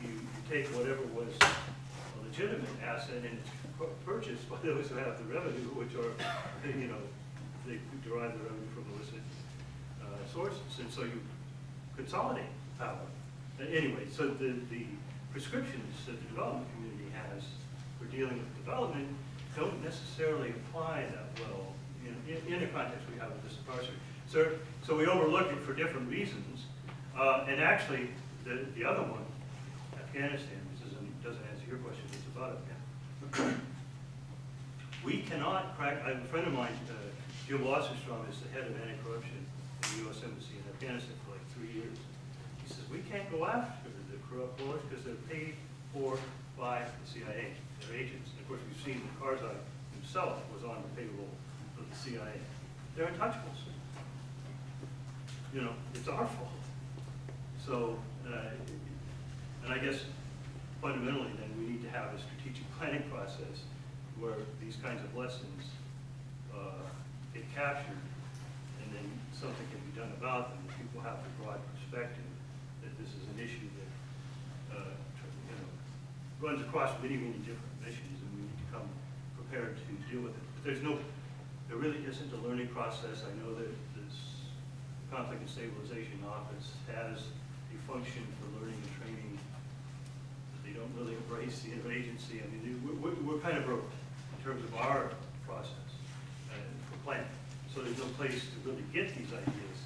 you take whatever was a legitimate asset and it's purchased by those who have the revenue, which are, you know, they derive the revenue from illicit sources, and so you consolidate power. Anyway, so the prescriptions that the development community has for dealing with development don't necessarily apply that well in the context we have with this parser. So we overlook it for different reasons, and actually the other one, Afghanistan, this doesn't answer your question, it's about Afghanistan. We cannot crack, I have a friend of mine, Jim Wasserstrom, is the head of anti-corruption in the U.S. Embassy in Afghanistan for like 3 years. He says, we can't go after the corrupt rulers because they're paid for by the CIA, their agents. And of course, we've seen that Karzai himself was on the payroll of the CIA. They're untouchables. You know, it's our fault. So, and I guess fundamentally then we need to have a strategic planning process where these kinds of lessons get captured and then something can be done about them. People have the broad perspective that this is an issue that you know, runs across many, many different missions, and we need to come prepared to deal with it. But there really isn't a learning process. I know that this Conflict and Stabilization Office has a function for learning and training. They don't really embrace the interagency. I mean, we're kind of broke in terms of our process for planning. So there's no place to really get these ideas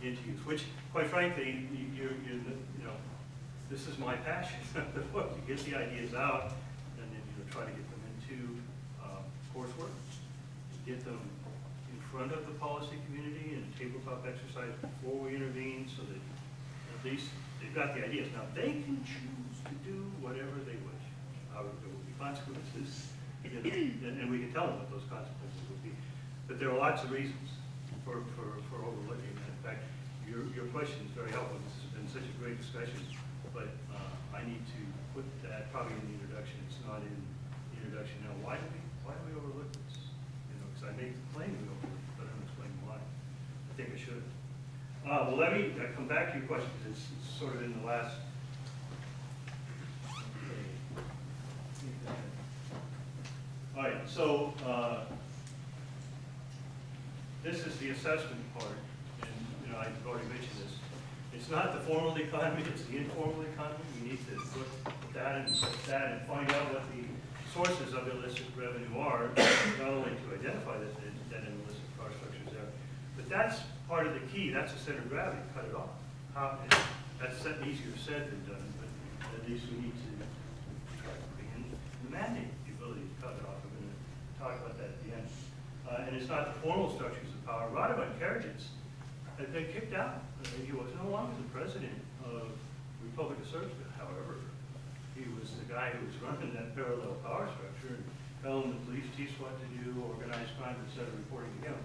into use, which, quite frankly, you know, this is my passion. You get the ideas out, and then you try to get them into coursework, get them in front of the policy community and tabletop exercise before we intervene, so that at least they've got the ideas. Now, they can choose to do whatever they wish. There will be consequences, You know, and we can tell them what those consequences would be. But there are lots of reasons for overlooking that. In fact, your question is very helpful. This has been such a great discussion, but I need to put that probably in the introduction. It's not in the introduction now. Why do we overlook this? You know, because I make the claim we overlook it, but I'm explaining why. I think I should. Well, let me come back to your question, because it's sort of in the last. All right, so this is the assessment part, and you know, I've already mentioned this. It's not the formal economy, it's the informal economy. We need to look at that and find out what the sources of illicit revenue are, not only to identify that an illicit power structure is there, but that's part of the key. That's the center of gravity. Cut it off. That's easier said than done, but at least we need to try to begin the mandate, the ability to cut it off. We're going to talk about that at the end. And it's not the formal structures of power. Radovan Karadzic had been kicked out. He was no longer the president of Republic of Serbia. However, he was the guy who was running that parallel power structure and telling the police chiefs what to do, organized crime instead of reporting to him.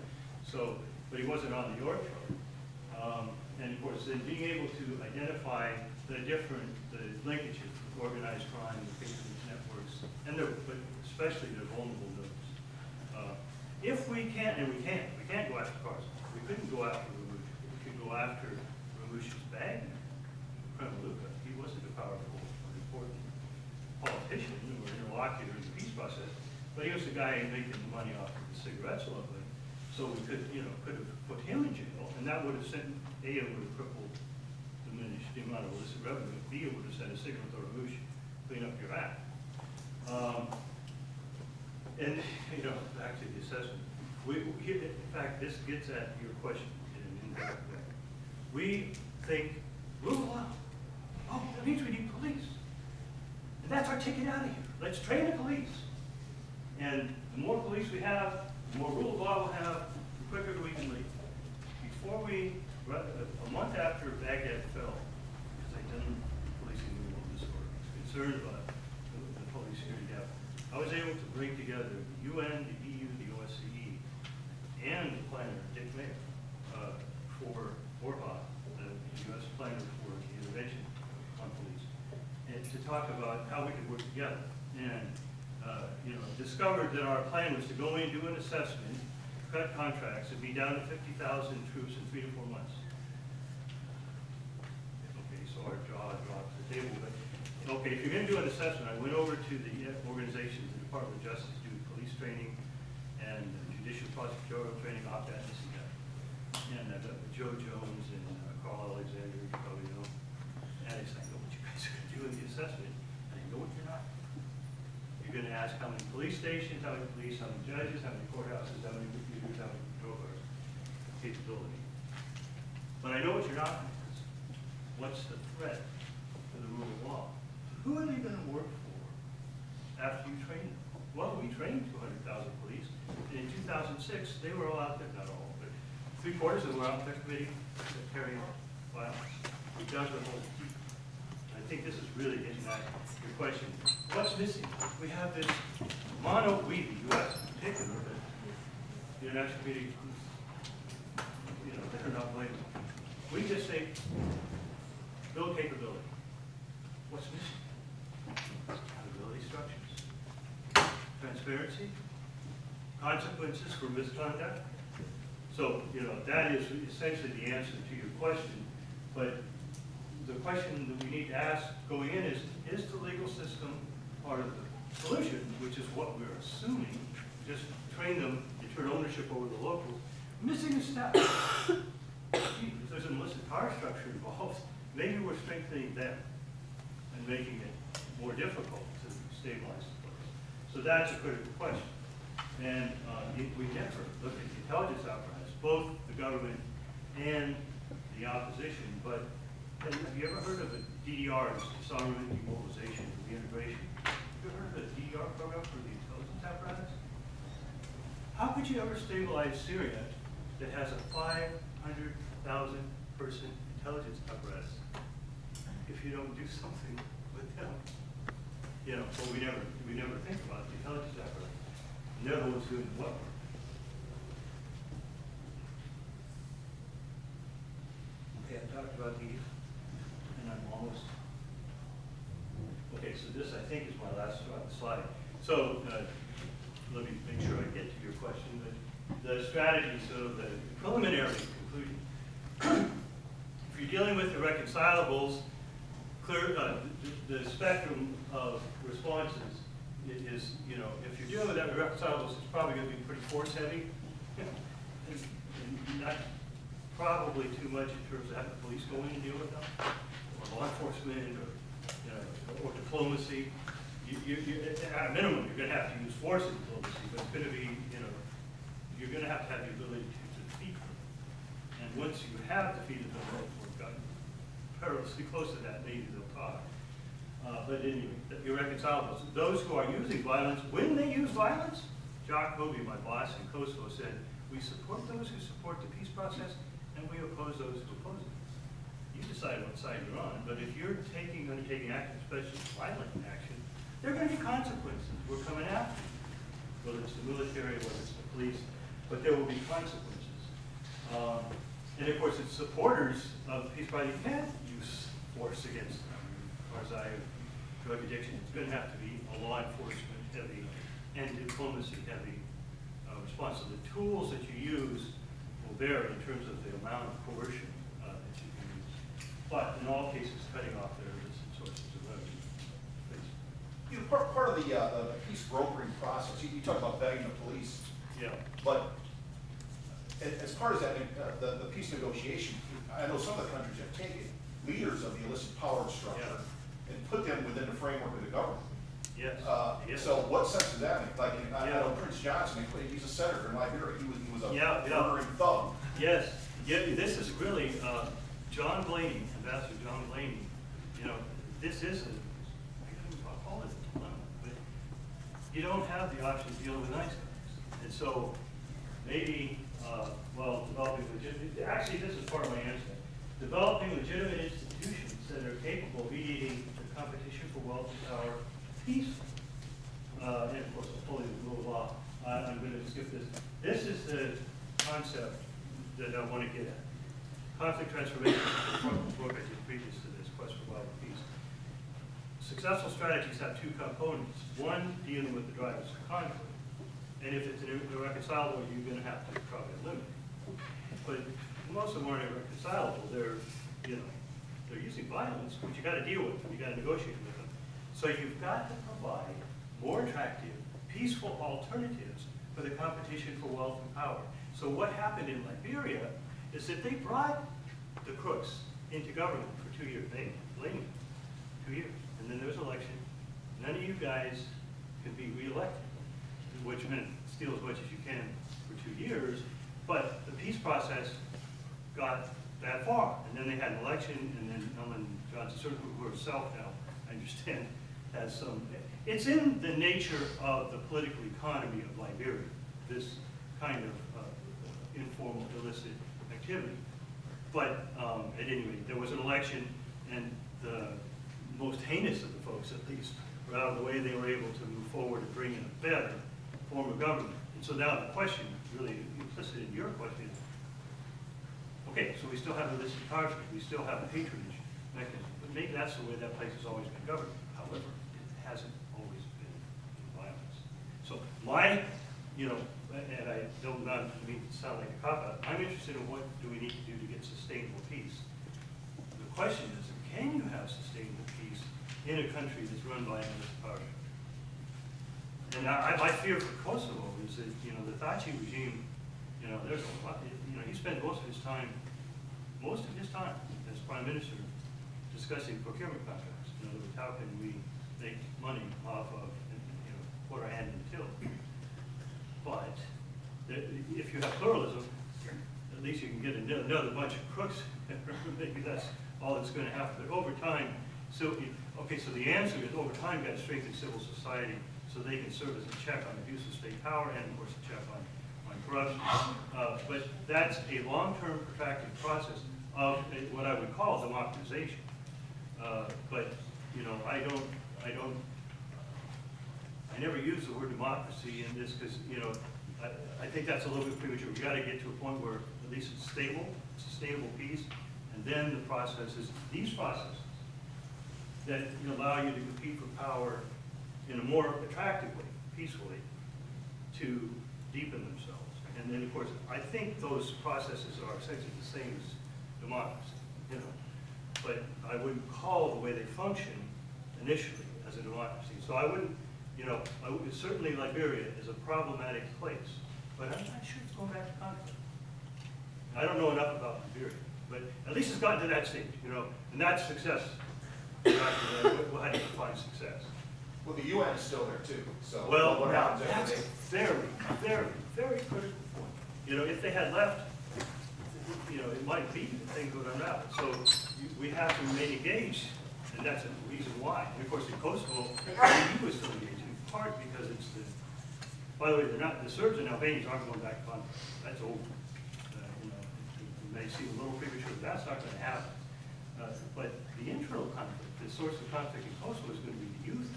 So, but he wasn't on the org chart. And of course, then being able to identify the linkages with organized crime, the patronage networks, and but especially the vulnerable nodes. If we can't, and we can't go after cars. We couldn't go after Ramush. We could go after Ramush's bag, Kremluka. He wasn't a powerful or important politician or interlocutor in the peace process, but he was the guy making the money off of the cigarettes locally. So we could have put him in jail, and that would have sent, A, it would have crippled, diminished the amount of illicit revenue, B, it would have sent a signal to Ramush, clean up your act. And, you know, back to the assessment. In fact, this gets at your question in an indirect way. We think, rule of law. Oh, that means we need police. And that's our ticket out of here. Let's train the police. And the more police we have, the more rule of law we'll have, the quicker we can leave. Before a month after Baghdad fell, because I'd done policing in the disorder, I was concerned about the police security gap, I was able to bring together the UN, the EU, the OSCE, and the planner, Dick Mayer, for ORPA, the US planner for the intervention on police, and to talk about how we could work together. And you know, discovered that our plan was to go in, do an assessment, cut contracts, and be down to 50,000 troops in 3 to 4 months. Okay, so our jaw dropped to the table. But okay, if you're going to do an assessment, I went over to the organizations, the Department of Justice, do police training and judicial prosecutorial training, OPDAT, and CDAT. And I've got Joe Jones and Carl Alexander, you probably know. And I know what you guys are going to do in the assessment, and I know what you're not. You're going to ask how many police stations, how many police, how many judges, how many courthouses, how many computers, how many patrol cars, capability. But I know what you're not going to ask. What's the threat to the rule of law? Who are they going to work for after you train them? Well, we trained 200,000 police. And in 2006, they were all out there, not all, but 3/4 of them were out there committing carrying violence. We dug the whole heap. I think this is really getting at your question. What's missing? We have this the U.S. in particular, but the international community, you know, they're not blaming. We just say, build capability. What's missing? Accountability structures, transparency, consequences for misconduct. So, you know, that is essentially the answer to your question. But the question that we need to ask going in is the legal system part of the solution, which is what we're assuming, just train them and turn ownership over the locals, missing a step. Gee, if there's an illicit power structure involved, maybe we're strengthening them and making it more difficult to stabilize the place. So that's a critical question. And we never look at the intelligence apparatus, both the government and the opposition, but have you ever heard of the DDRs, disarmament, demobilization, reintegration? Have you ever heard of the DDR program for the intelligence apparatus? How could you ever stabilize Syria that has a 500,000 person intelligence apparatus if you don't do something with them? You know, well, we never think about the intelligence apparatus. And they're the ones doing the work. Okay, I talked about these, and I'm almost, okay, so this I think is my last slide. So, let me make sure I get to your question, but the strategy, so the preliminary conclusion. If you're dealing with irreconcilables, clear, the spectrum of responses is, you know, if you're dealing with irreconcilables, it's probably going to be pretty force heavy. And not probably too much in terms of having the police go in and deal with them, or law enforcement, or, you know, or diplomacy. At a minimum, you're going to have to use force in diplomacy, but it's going to be, you know, you're going to have the ability to defeat them. And once you have defeated them, or gotten perilously close to that, maybe they'll talk. But anyway, irreconcilables. Those who are using violence, when they use violence, Jock Hovey, my boss in Kosovo, said, we support those who support the peace process, and we oppose those who oppose it. You decide what side you're on, but if you're undertaking action, especially violent action, there are going to be consequences. We're coming after you, whether it's the military, whether it's the police, but there will be consequences. And of course, it's supporters of the peace party can't use force against them. As far as drug addiction, it's going to have to be a law enforcement heavy and diplomacy heavy response. So the tools that you use will vary in terms of the amount of coercion that you can use. But in all cases, cutting off their illicit sources of revenue. Please. You know, part of the peace brokering process, you talk about vetting the police, Yeah. but as part of that, the peace negotiation, I know some of the countries have taken leaders of the illicit power structure and put them within the framework of the government. Yes. Yes. So what sense does that make? Like, I Yeah. know Prince Johnson, he's a senator in Liberia, he was a Yeah. murdering thug. Yes, yeah, this is really, John Blaney, Ambassador John Blaney, you know, this is I'll call it a dilemma, but you don't have the option of dealing with nice guys. And so maybe, developing actually this is part of my answer. Developing legitimate institutions that are capable of mediating the competition for wealth and power peacefully. And of course, fully the rule of law. I'm going to skip this. This is the concept that I want to get at. Conflict transformation, the book I did previous to this, Quest for Wealth and Peace. Successful strategies have two components. One, dealing with the drivers of conflict. And if it's irreconcilable, you're going to have to probably eliminate. But most of them aren't irreconcilable. They're using violence, which you got to deal with them. You got to negotiate with them. So you've got to provide more attractive, peaceful alternatives for the competition for wealth and power. So what happened in Liberia is that they brought the crooks into government for 2 years. They blamed them. 2 years. And then there was an election. None of you guys can be reelected, which meant steal as much as you can for 2 years. But the peace process got that far. And then they had an election, and then Ellen Johnson, who herself now, I understand, has some. It's in the nature of the political economy of Liberia, this kind of informal, illicit activity. But at any rate, there was an election, and the most heinous of the folks, at least, were out of the way. They were able to move forward and bring in a better form of government. And so now the question, really implicit in your question, is, okay, so we still have illicit conflict, we still have a patronage mechanism, but maybe that's the way that place has always been governed. However, it hasn't always been violence. So my, and I don't mean to sound like a cop-out, I'm interested in what do we need to do to get sustainable peace. The question is, can you have sustainable peace in a country that's run by an illicit power? And my fear for Kosovo is that, the Thaci regime, there's a lot, he spent most of his time as prime minister discussing procurement contracts. In other words, how can we make money off of, put our hand in the till? But if you have pluralism, at least you can get another bunch of crooks. Maybe that's all that's going to happen. But over time, so the answer is over time, you've got to strengthen civil society so they can serve as a check on abuse of state power and, of course, a check on corruption. But that's a long-term, protracted process of what I would call democratization. But I I never use the word democracy in this because, you know, I think that's a little bit premature. We gotta get to a point where at least it's stable, sustainable peace, and then the processes, these processes, that allow you to compete for power in a more attractive way, peacefully, to deepen themselves. And then, of course, I think those processes are essentially the same as democracy, you know. But I wouldn't call the way they function initially as a democracy. So I wouldn't, you know, certainly Liberia is a problematic place, but I'm not sure it's going back to conflict. I don't know enough about Liberia, but at least it's gotten to that stage, you know, and that's success. How do you define success? Well, the UN is still there too, so. Well, what now, happens that's after a very, very, very critical point. You know, if they had left, you know, it might be that things would unravel. So we have to remain engaged, and that's a reason why. And of course, in Kosovo, the EU is still engaged, in part because it's the, by the way, they're not, the Serbs and Albanians aren't going back to conflict. That's over. You know, it may seem a little premature, but that's not going to happen. But the internal conflict, the source of conflict in Kosovo is going to be the youth,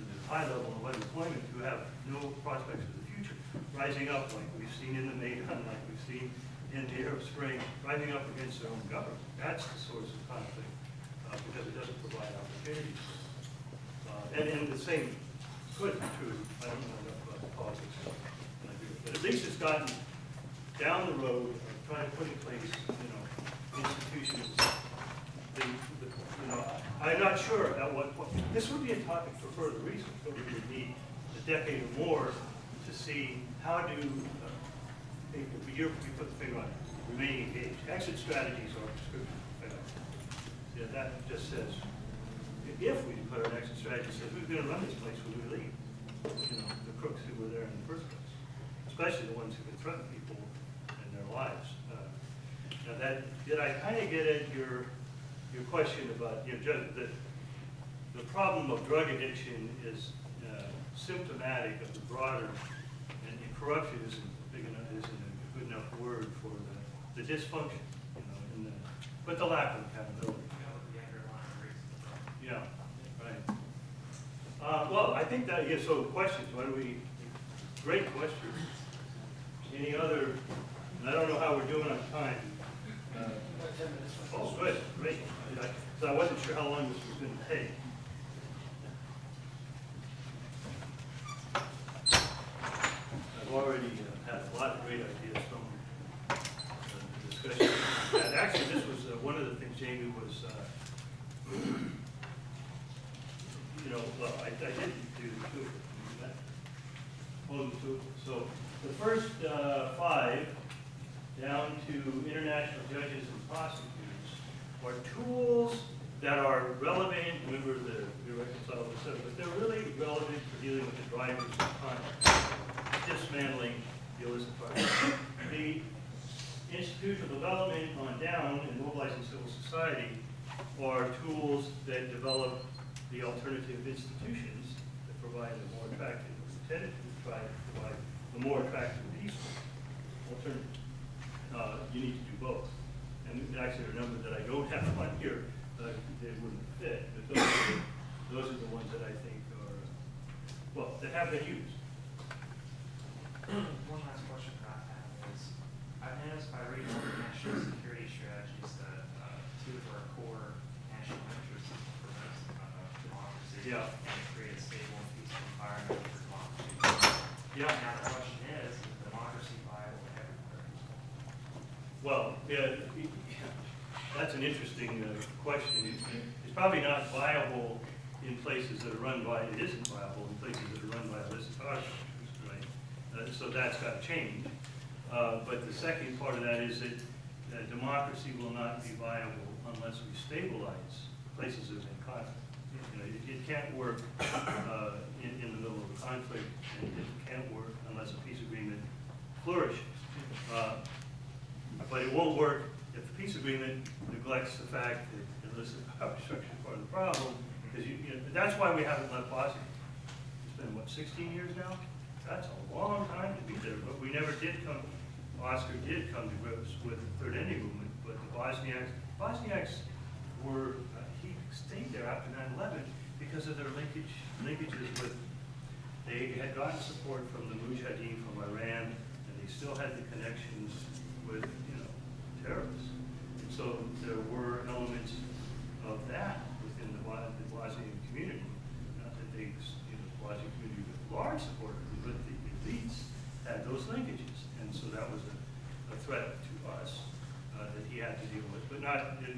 the high level of unemployment who have no prospects for the future, rising up like we've seen in the Maidan, like we've seen in the Arab Spring, rising up against their own government. That's the source of conflict because it doesn't provide opportunities. And the same could be true. I don't know enough about the politics of Liberia, but at least it's gotten down the road of trying to put in place, you know, institutions. You know, I'm not sure at what point. This would be a topic for further research, but we would need a decade or more to see how do you put the finger on it, remaining engaged. Exit strategies are a prescription. Yeah, that just says, if we declare an exit strategy, says we're going to run this place when we leave. You know, the crooks who were there in the first place, especially the ones who can threaten people and their lives. Now that, did I kind of get at your question about, you know, just the problem of drug addiction is symptomatic of the broader, and corruption isn't big enough, isn't a good enough word for the dysfunction, you know, but the lack of accountability. Yeah, right. Well, I think that, yeah, so questions, great question. Any other, and I don't know how we're doing on time. Oh, good, great. So I wasn't sure how long this was going to take. I've already had a lot of great ideas from the discussion. And actually, this was one of the things Jamie was, you know, well, I did do two of them. So the first 5, down to international judges and prosecutors, are tools that are relevant. Remember the irreconcilable stuff, but they're really relevant for dealing with the drivers of conflict, dismantling the illicit part. The institutional development on down and mobilizing civil society are tools that develop the alternative institutions that provide a more attractive, intended to try to provide a more attractive, peaceful alternative. You need to do both. And actually, there are a number that I don't have on here, they wouldn't fit, but those are the ones that I think are, well, that have been used. One last question that I have is, I've noticed by reading all the national security strategies that 2 of our core national interests is to promote democracy and create a stable and peaceful environment for democracy. Yeah. Now the question is democracy viable everywhere? Well, yeah, that's an interesting question. It's probably not viable in places that are run by, it isn't viable in places that are run by illicit contractors, right? So that's got to change. But the second part of that is that democracy will not be viable unless we stabilize places that are in conflict. You know, it can't work in the middle of a conflict, and it can't work unless a peace agreement flourishes. But it won't work if the peace agreement neglects the fact that illicit power structure is part of the problem, because that's why we haven't left Bosnia. It's been, what, 16 years now? That's a long time to be there, but we never did Oscar did come to grips with the Third Ending Movement, but the Bosniaks were, he stayed there after 9/11 because of their linkages with They had gotten support from the Mujahideen from Iran, and they still had the connections with, terrorists. And so there were elements of that within the Bosnian community. Not that they, the Bosnian community was large supporters, but the elites had those linkages. And so that was a threat to us that he had to deal with, but not, it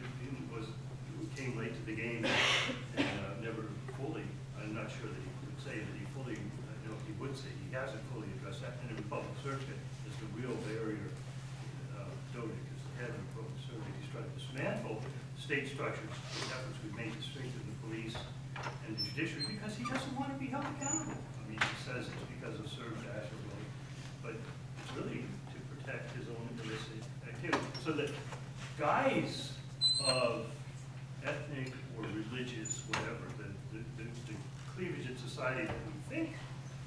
came late to the game and never fully, I'm not sure that he would say that he fully, he would say he hasn't fully addressed that. And the Republic Circuit is the real barrier. Dziedzic is the head of the Republic Circuit. He's trying to dismantle state structures, the efforts we've made to strengthen the police and the judiciary, because he doesn't want to be held accountable. I mean, he says it's because of Serge Asherville, but it's really to protect his own illicit activity. So that guys of ethnic or religious, whatever, the cleavage in society that we think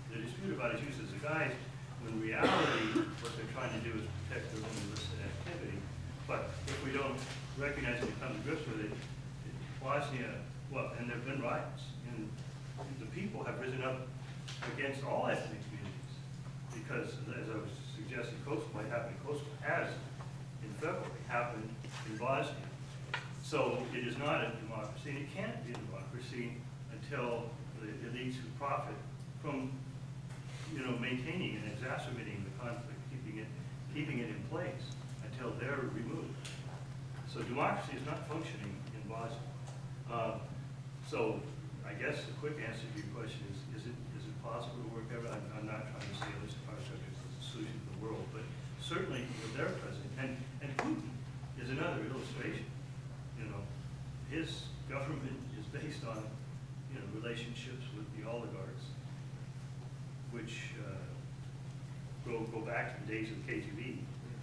the dispute about is used as a guise, when in reality, what they're trying to do is protect their own illicit activity. But if we don't recognize it and come to grips with it, Bosnia, and there have been riots, and the people have risen up against all ethnic communities, because, as I was suggesting, Kosovo might happen in Kosovo, has in February happened in Bosnia. So it is not a democracy, and it can't be a democracy until the elites who profit from, maintaining and exacerbating the conflict, keeping it in place until they're removed. So democracy is not functioning in Bosnia. So I guess the quick answer to your question is it possible to work ever? I'm not trying to say this power structure is the solution to the world, but certainly with their president, and Putin is another illustration. His government is based on, relationships with the oligarchs, which go back to the days of the KGB,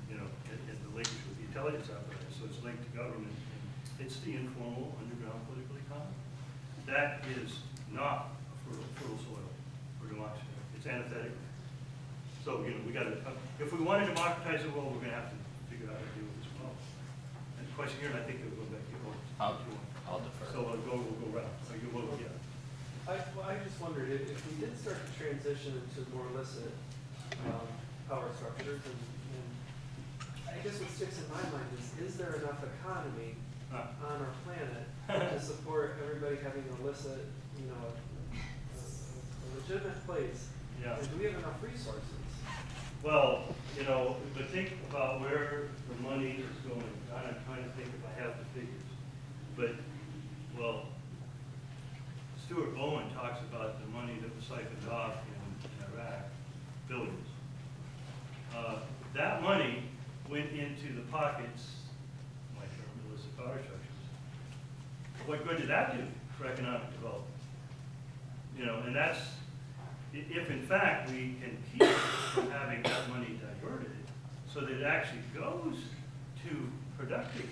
and the linkage with the intelligence apparatus. So it's linked to government. And it's the informal underground political economy. That is not a fertile soil for democracy. It's antithetical. So, we got to, if we want to democratize the world, we're going to have to figure out how to deal with this problem. And the question here, and I think it'll go back to yours. I'll defer. So we'll go around. So you will, yeah. I just wondered, if we did start to transition into more illicit power structures, and I guess what sticks in my mind is there enough economy on our planet to support everybody having illicit, a legitimate place? Yeah. And do we have enough resources? Well, but think about where the money is going. I'm trying to think if I have the figures. But, Stuart Bowen talks about the money that was siphoned off in Iraq, billions. That money went into the pockets, my term, illicit power structures. What good did that do for economic development? And that's, if in fact we can keep from having that money diverted so that it actually goes to productive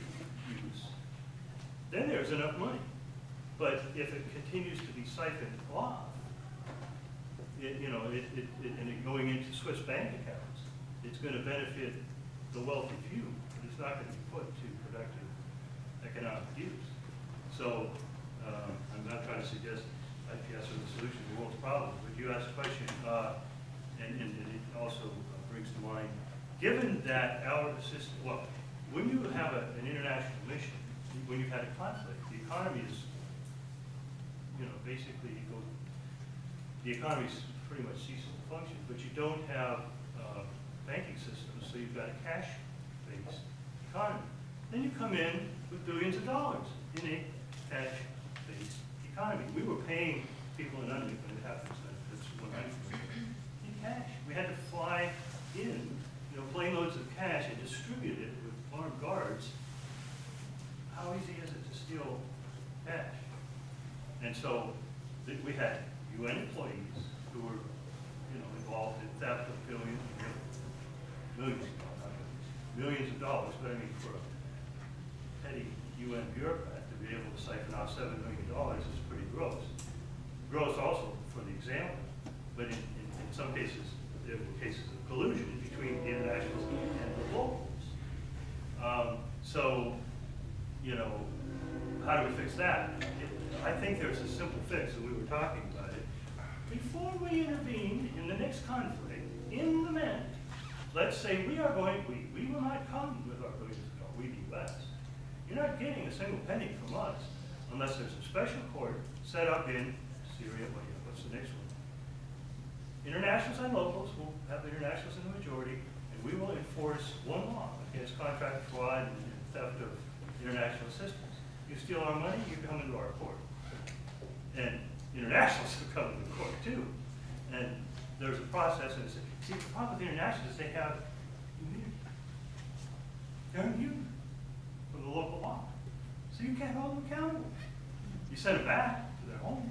use, then there's enough money. But if it continues to be siphoned off, and it going into Swiss bank accounts, it's going to benefit the wealthy few, but it's not going to be put to productive economic use. So I'm not trying to suggest yes or the solution to the world's problems, but you asked a question, and it also brings to mind, given that our system, when you have an international mission, when you've had a conflict, the economy is, basically the economy's pretty much ceases to function, but you don't have banking systems, so you've got a cash-based economy. Then you come in with billions of dollars in a cash-based economy. We were paying people in unemployment benefits, that's what I'm doing, in cash. We had to fly in, plane loads of cash and distribute it with armed guards. How easy is it to steal cash? And so we had UN employees who were, involved in theft of millions of dollars. But I mean, for a petty UN bureaucrat to be able to siphon off $7 million is pretty gross. Gross also for the example, but in some cases, there were cases of collusion between the internationals and the locals. How do we fix that? I think there's a simple fix, and we were talking about it. before we intervene in the next conflict, in the mandate, let's say we will not come with our police, we the U.S. You're not getting a single penny from us unless there's a special court set up in Syria. What's the next one? Internationals and locals will have internationals in the majority, and we will enforce one law against contract fraud and theft of international assistance. You steal our money, you come into our court. And internationals will come into court too. And there's a process, and see, the problem with internationals is they have immunity. They're immune from the local law. So you can't hold them accountable. You send them back to their home.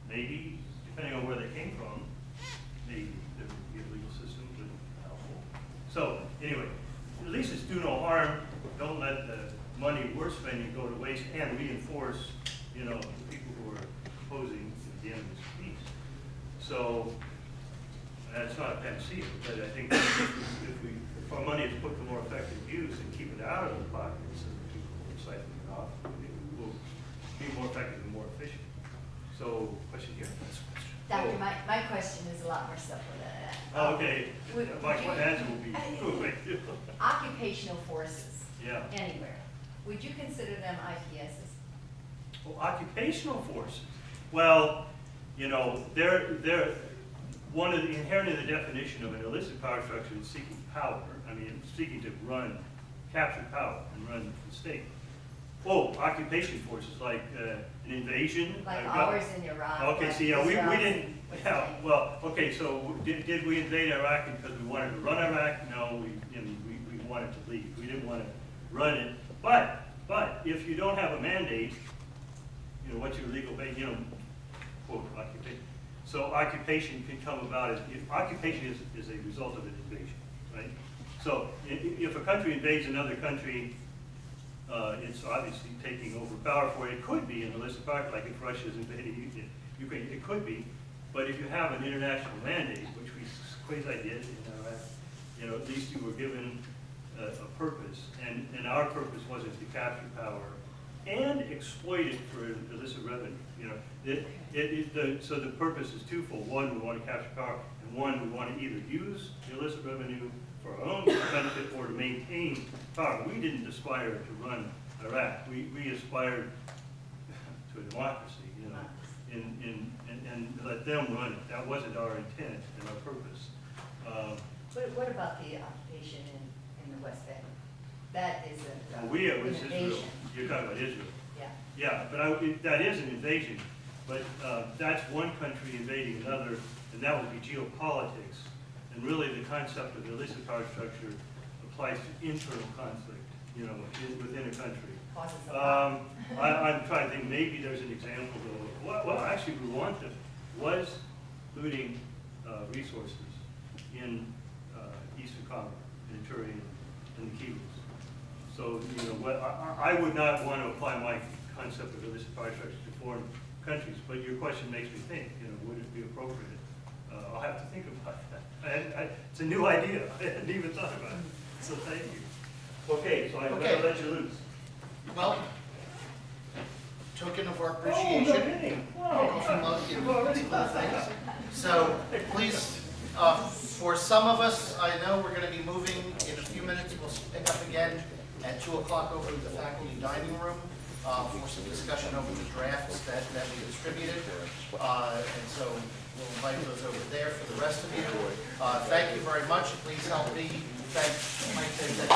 Maybe, depending on where they came from, maybe the legal system would help. So, anyway, at least it's do no harm. Don't let the money we're spending go to waste, and reinforce, the people who are opposing the end of this peace. So, that's not a panacea, but I think if our money is put to more effective use and keep it out of the pockets of the people who are siphoning it off, it will be more effective and more efficient. So, question here? Doctor, my question is a lot more simple than that. Okay, my answer will be, occupational forces, yeah. anywhere, would you consider them IPSs? Well, occupational forces. Well, they're one of the inherent in the definition of an illicit power structure is seeking power. I mean, seeking to capture power and run the state. Oh, occupation forces like an invasion. Like ours in Iraq. Okay, like so yeah, we Israel. didn't. Yeah, well, okay, so did we invade Iraq because we wanted to run Iraq? No, we wanted to leave. We didn't want to run it. But if you don't have a mandate, what's your legal base? Quote occupation. So occupation can come about if occupation is a result of an invasion, right? So if a country invades another country, it's obviously taking over power for it. It could be an illicit power, like if Russia's invading Ukraine, it could be. But if you have an international mandate, which we quasi-did in Iraq, at least you were given a purpose, and our purpose wasn't to capture power and exploit it for illicit revenue. So the purpose is twofold. One, we want to capture power, and one, we want to either use the illicit revenue for our own benefit or to maintain power. We didn't aspire to run Iraq. We aspired to a democracy, and let them run it. That wasn't our intent and our purpose. What about the occupation in the West Bank? That is an it was Israel. invasion. You're talking about Israel. Yeah. Yeah, but that is an invasion. But that's one country invading another, and that would be geopolitics. And really, the concept of the illicit power structure applies to internal conflict, within a country. Causes a lot. I'm trying to think. Maybe there's an example though. Well, actually, Rwanda was looting resources in Eastern Congo, in Ituri, and the Kivus. So, I would not want to apply my concept of illicit power structure to foreign countries, but your question makes me think, would it be appropriate? I'll have to think about that. It's a new idea. I hadn't even thought about it. So thank you. Okay, so I'm going to let you loose. Well, token of our Oh, no appreciation. kidding. From other things. So please, for some of us, I know we're going to be moving in a few minutes. We'll pick up again at 2 o'clock over in the faculty dining room for some discussion over the drafts that we distributed. And so we'll invite those over there for the rest of you. Thank you very much. Please help me thank Mike Dziedzic.